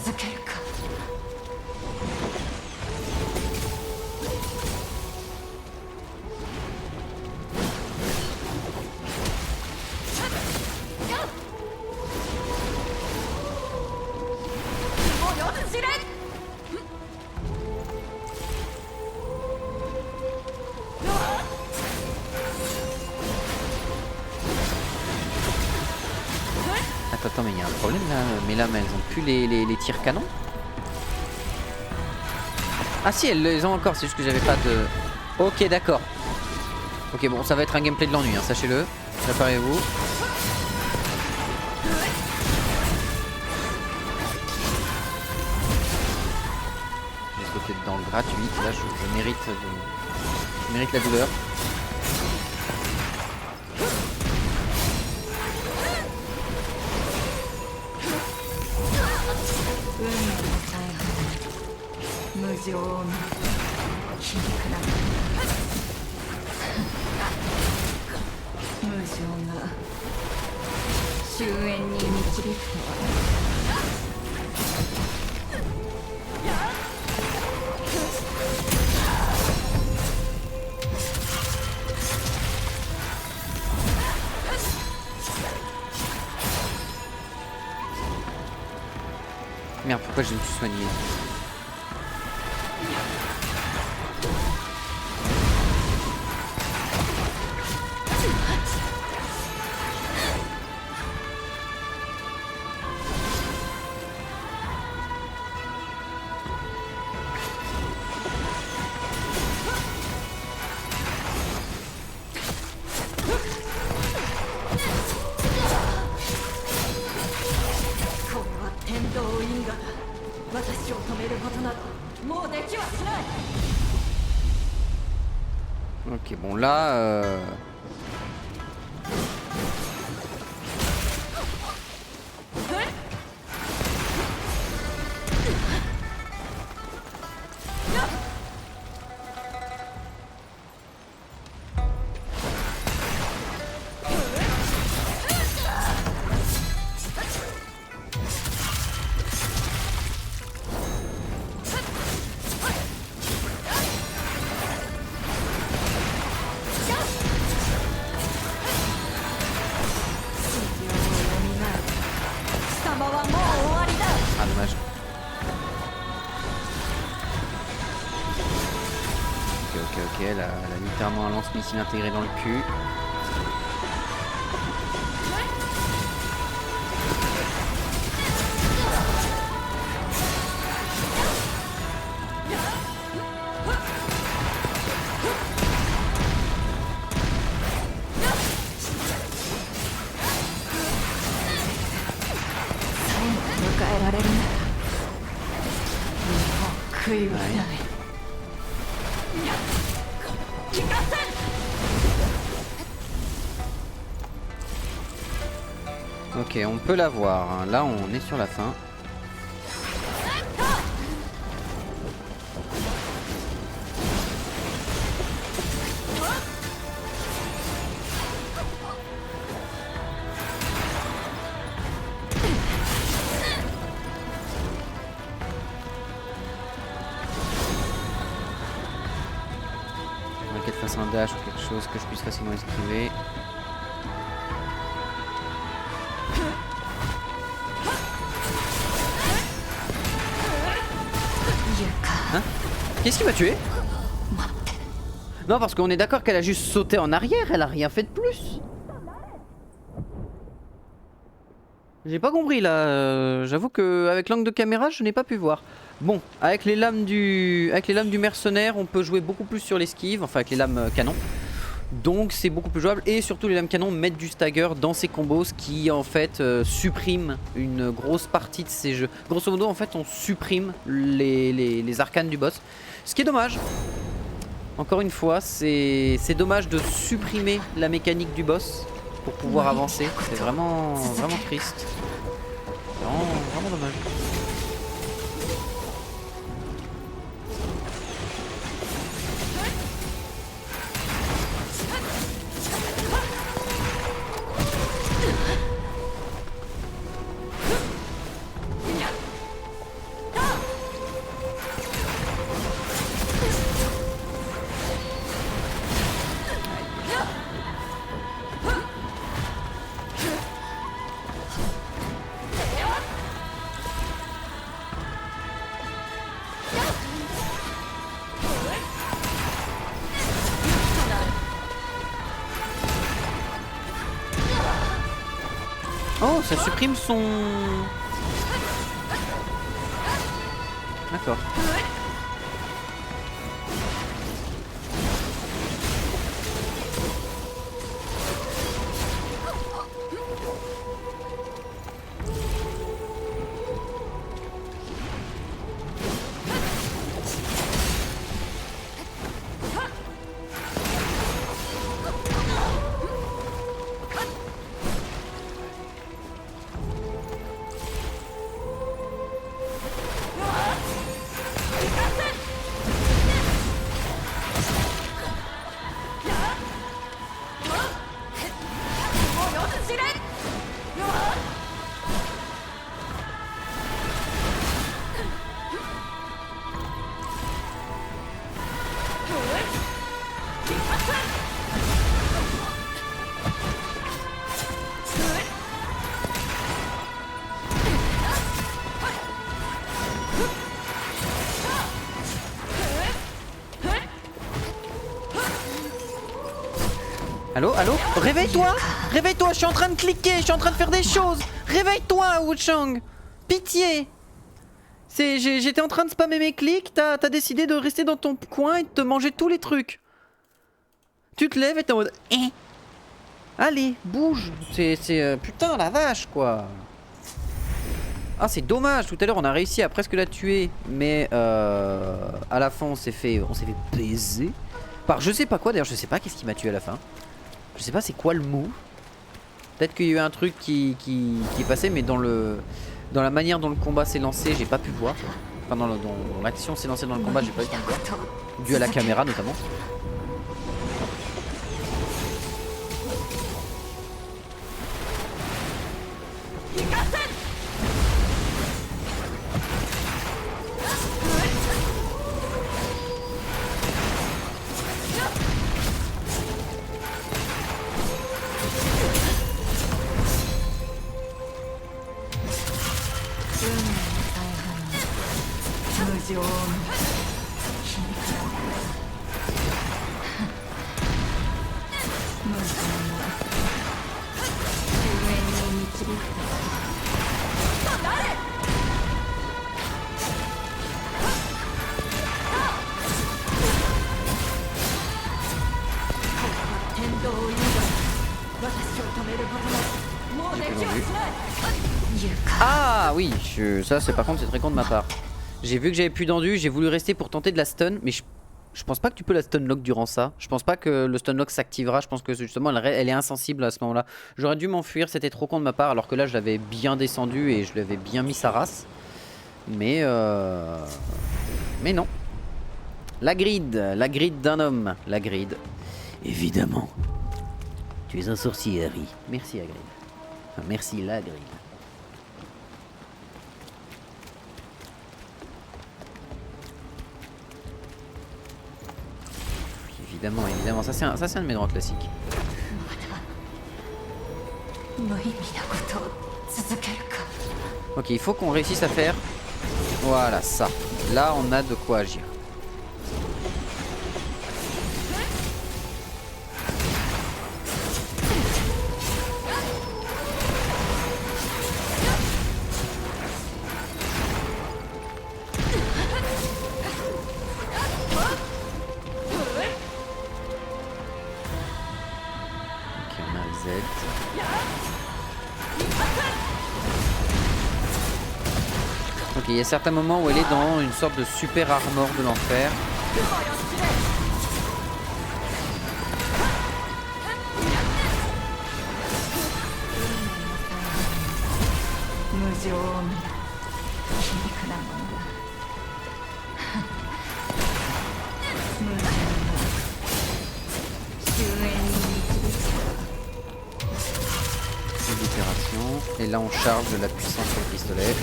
Attends, mais il y a un problème là. Mais là, elles ont plus les tirs canons. Ah si, elles les ont encore, c'est juste que j'avais pas de... Ok, d'accord. Ok, bon, ça va être un gameplay de l'ennui, hein, sachez-le. Préparez-vous. Je vais sauter dedans le gratuit. Là, je mérite la douleur. 情を見皮肉な無情が終焉に導くとは。Merde, pourquoi je me suis soigné? Ok, bon là... Ah, dommage. Ok, elle a littéralement un lance-missile intégré dans le cul. Ok, on peut la voir, hein. Là on est sur la fin. On va qu'elle fasse un dash ou quelque chose que je puisse facilement esquiver. Hein? Qu'est-ce qui m'a tué? Non, parce qu'on est d'accord qu'elle a juste sauté en arrière, elle a rien fait de plus. J'ai pas compris là, j'avoue que avec l'angle de caméra je n'ai pas pu voir. Bon, avec les lames du mercenaire on peut jouer beaucoup plus sur l'esquive, enfin avec les lames canon. Donc c'est beaucoup plus jouable et surtout les lames canon mettent du stagger dans ces combos, ce qui en fait supprime une grosse partie de ces jeux. Grosso modo en fait on supprime les arcanes du boss, ce qui est dommage. Encore une fois c'est dommage de supprimer la mécanique du boss pour pouvoir avancer, c'est vraiment triste. Vraiment dommage. Oh, ça supprime son... D'accord. Allô, allô? Réveille-toi! Réveille-toi, je suis en train de cliquer, je suis en train de faire des choses! Réveille-toi, Wuchang! Pitié! J'étais en train de spammer mes clics, t'as décidé de rester dans ton coin et de te manger tous les trucs. Tu te lèves et t'es en mode... Allez, bouge! Putain, la vache, quoi! Ah, c'est dommage, tout à l'heure on a réussi à presque la tuer, mais à la fin on s'est fait baiser. Par je sais pas quoi, d'ailleurs je sais pas qu'est-ce qui m'a tué à la fin. Je sais pas c'est quoi le move. Peut-être qu'il y a eu un truc qui est passé, mais dans la manière dont le combat s'est lancé, j'ai pas pu voir. Enfin, dans l'action s'est lancée dans le combat, j'ai pas eu le temps de voir. Dû à la caméra notamment. Ah oui, ça c'est par contre c'est très con de ma part. J'ai vu que j'avais plus d'endu, j'ai voulu rester pour tenter de la stun, mais je pense pas que tu peux la stun lock durant ça. Je pense pas que le stun lock s'activera, je pense que justement elle est insensible à ce moment là. J'aurais dû m'enfuir, c'était trop con de ma part, alors que là je l'avais bien descendu et je lui avais bien mis sa race. Mais non. La grid d'un homme, la grid. Évidemment. Tu es un sorcier, Harry. Merci, Hagrid. Enfin, merci, la grid. Évidemment, évidemment, ça c'est un de mes grands classiques. Ok, il faut qu'on réussisse à faire... Voilà, ça. Là, on a de quoi agir. Ok, il y a certains moments où elle est dans une sorte de super armor de l'enfer. Et là on charge de la puissance sur le pistolet.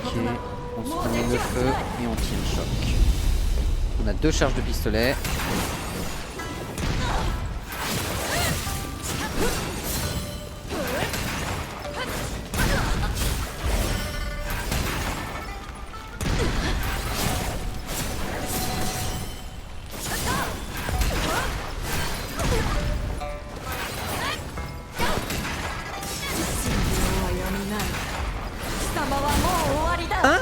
Ok, on se met le feu et on tient le choc. On a 2 charges de pistolet. Hein?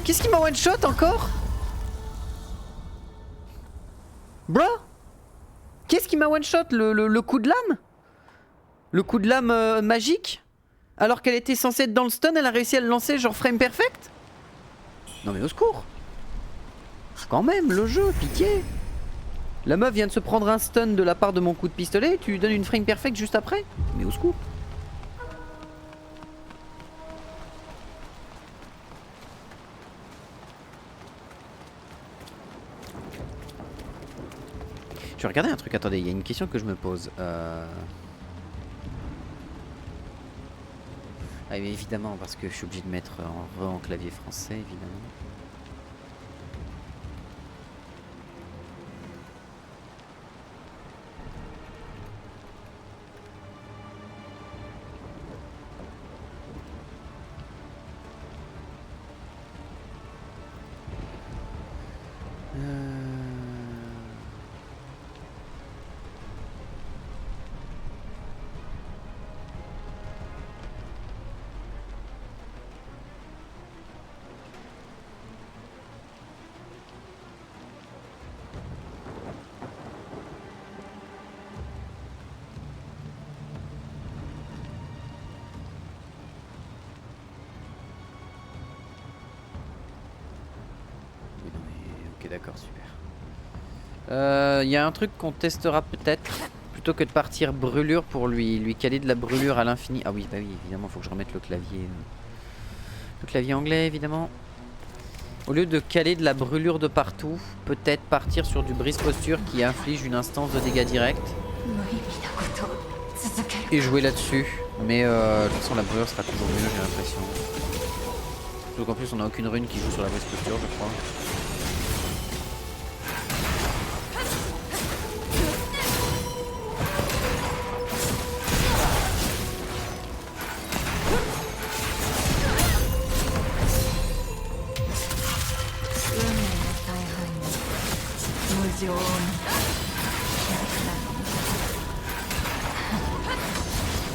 Qu'est-ce qui m'a one shot encore? Bro? Qu'est-ce qui m'a one shot? Le coup de lame? Le coup de lame magique? Alors qu'elle était censée être dans le stun, elle a réussi à le lancer genre frame perfect? Non mais au secours! Quand même, le jeu, pitié! La meuf vient de se prendre un stun de la part de mon coup de pistolet, tu lui donnes une frame perfect juste après? Mais au secours! Je vais regarder un truc, attendez, il y a une question que je me pose. Ah mais évidemment, parce que je suis obligé de mettre en clavier français, évidemment. d'accord, super. Il y a un truc qu'on testera peut-être. Plutôt que de partir brûlure pour lui caler de la brûlure à l'infini. Ah oui, bah oui, évidemment, faut que je remette le clavier. Le clavier anglais, évidemment. Au lieu de caler de la brûlure de partout, peut-être partir sur du brise-posture qui inflige une instance de dégâts directs. Et jouer là-dessus. Mais de toute façon, la brûlure sera toujours mieux, j'ai l'impression. Surtout qu'en plus, on n'a aucune rune qui joue sur la brise-posture, je crois.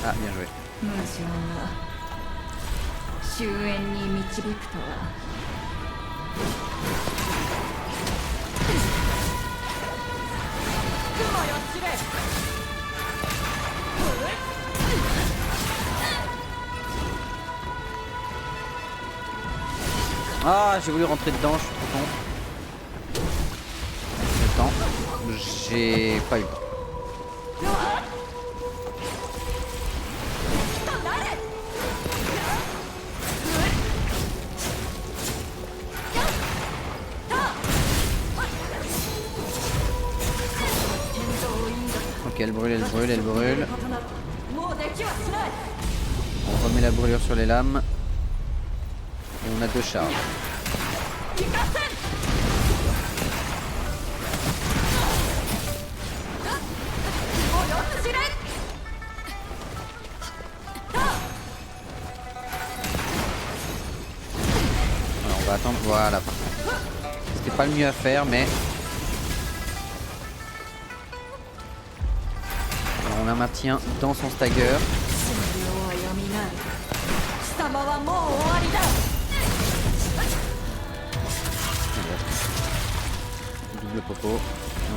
Ah, bien joué. Ah, j'ai voulu rentrer dedans, je suis trop con. Le temps, j'ai pas eu. Ok, elle brûle, elle brûle, elle brûle. On remet la brûlure sur les lames. Et on a 2 charges. Alors on va attendre, voilà. C'était pas le mieux à faire, mais... Alors on la maintient dans son stagger. Double popo, et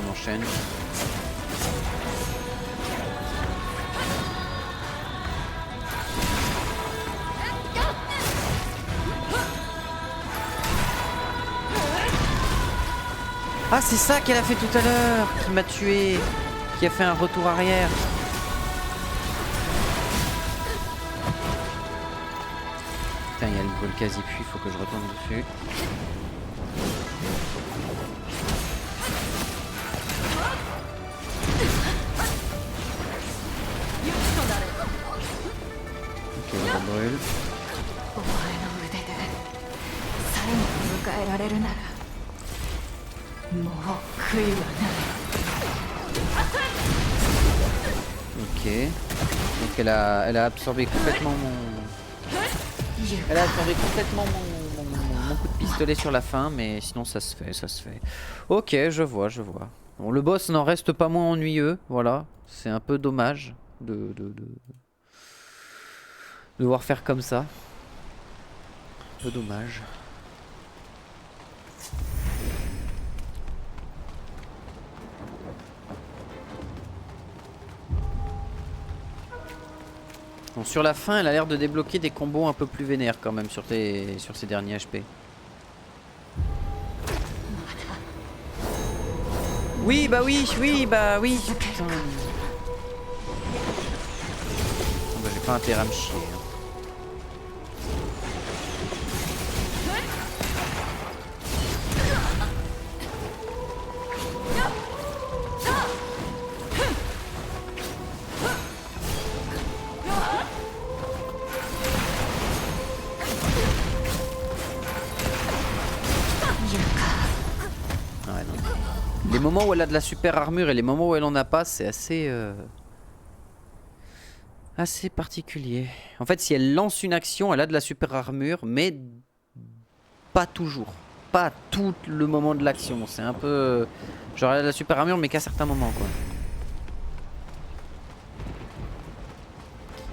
on enchaîne. Ah, c'est ça qu'elle a fait tout à l'heure, qui m'a tué, qui a fait un retour arrière. Putain, il y a le brûle quasi puis, il faut que je retourne dessus. Ok, on brûle. Ok. Donc elle a absorbé complètement mon... Elle a absorbé complètement mon coup de pistolet sur la fin, mais sinon ça se fait, ça se fait. Ok, je vois, je vois. Bon, le boss n'en reste pas moins ennuyeux, voilà. C'est un peu dommage de devoir faire comme ça. Un peu dommage. Bon, sur la fin, elle a l'air de débloquer des combos un peu plus vénères quand même sur ses derniers HP. Oui, bah oui, bah oui. Putain. Bah, j'ai pas intérêt à me chier. Hein. Les moments où elle a de la super armure et les moments où elle en a pas, c'est assez assez particulier. En fait, si elle lance une action, elle a de la super armure, mais pas toujours. Pas tout le moment de l'action. C'est un peu... Genre elle a de la super armure, mais qu'à certains moments, quoi.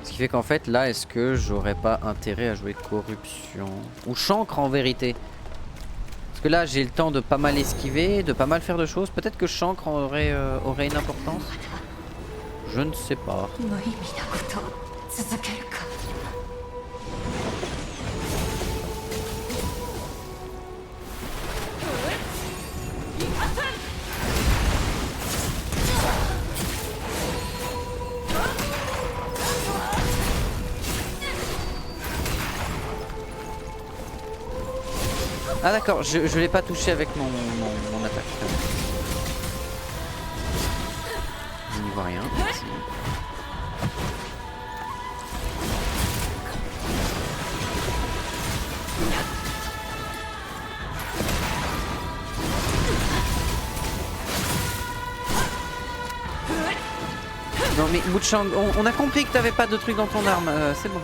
Ce qui fait qu'en fait, là, est-ce que j'aurais pas intérêt à jouer corruption? Ou chancre, en vérité? Parce que là, j'ai le temps de pas mal esquiver, de pas mal faire de choses. Peut-être que chancre aurait une importance. Je ne sais pas. Ah d'accord, je l'ai pas touché avec mon attaque. Je n'y vois rien. Merci. Non mais Wuchang, on a compris que t'avais pas de truc dans ton arme, c'est bon.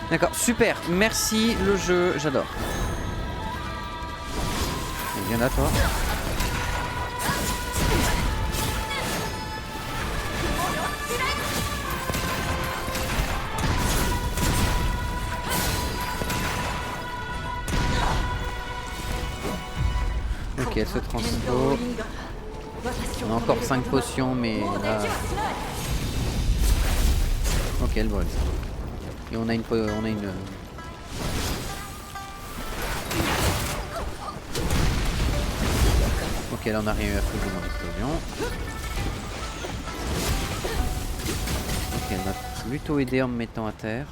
D'accord, super, merci le jeu, j'adore. Viens là toi. Ok, elle se transpo. On a encore 5 potions mais là... Ok, elle brûle. Et on a une... Ok, là on a rien eu à foutre dans l'explosion. Ok, elle m'a plutôt aidé en me mettant à terre.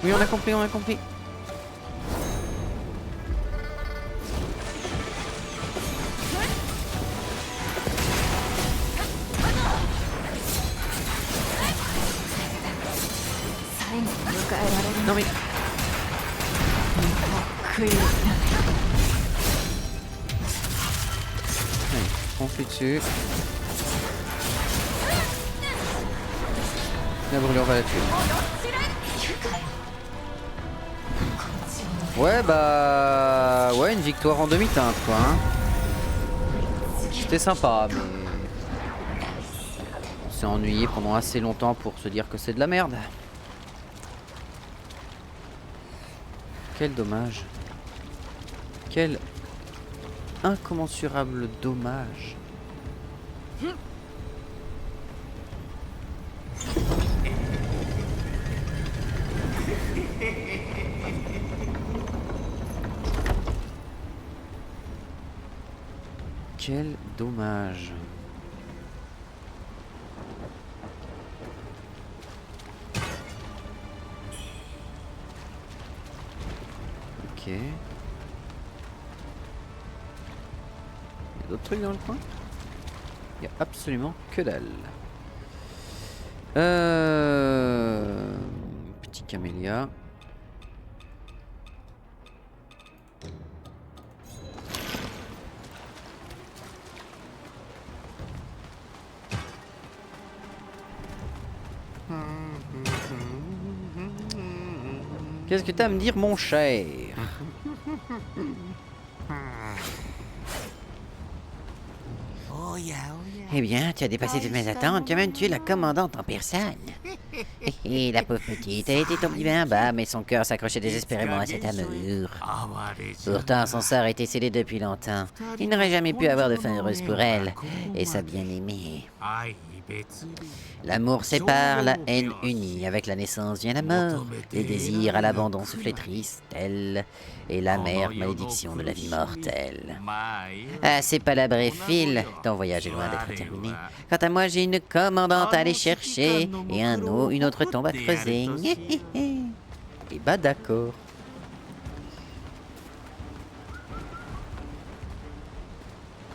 Oui, on a compris, on a compris. Non mais... Allez, on fait dessus. La brûlure va la tuer. Ouais bah... Ouais, une victoire en demi-teinte quoi hein. C'était sympa mais... On s'est ennuyé pendant assez longtemps pour se dire que c'est de la merde. Quel dommage. Quel incommensurable dommage. Quel dommage. Ok. Il y a d'autres trucs dans le coin? Il y a absolument que dalle. Petit camélia. Qu'est-ce que t'as à me dire, mon cher? Eh bien, tu as dépassé toutes mes attentes, tu as même tué la commandante en personne. Et la pauvre petite, elle était tombée bien bas, mais son cœur s'accrochait désespérément à cet amour. Pourtant, son sort était scellé depuis longtemps. Il n'aurait jamais pu avoir de fin heureuse pour elle et sa bien-aimée. L'amour sépare, la haine unit. Avec la naissance vient la mort. Les désirs à l'abandon se flétrissent, telle est l'amère malédiction de la vie mortelle. Ah, c'est palabré, Phil. Ton voyage est loin d'être terminé. Quant à moi, j'ai une commandante à aller chercher et une autre tombe à creuser. Et bah d'accord.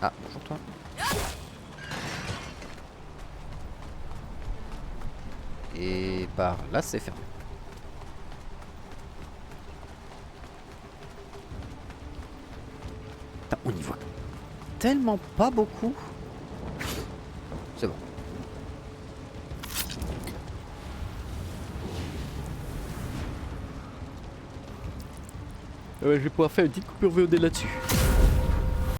Ah, bonjour toi. Et par là, c'est fermé. Putain, on y voit tellement pas beaucoup. C'est bon. Je vais pouvoir faire une petite coupure VOD là-dessus.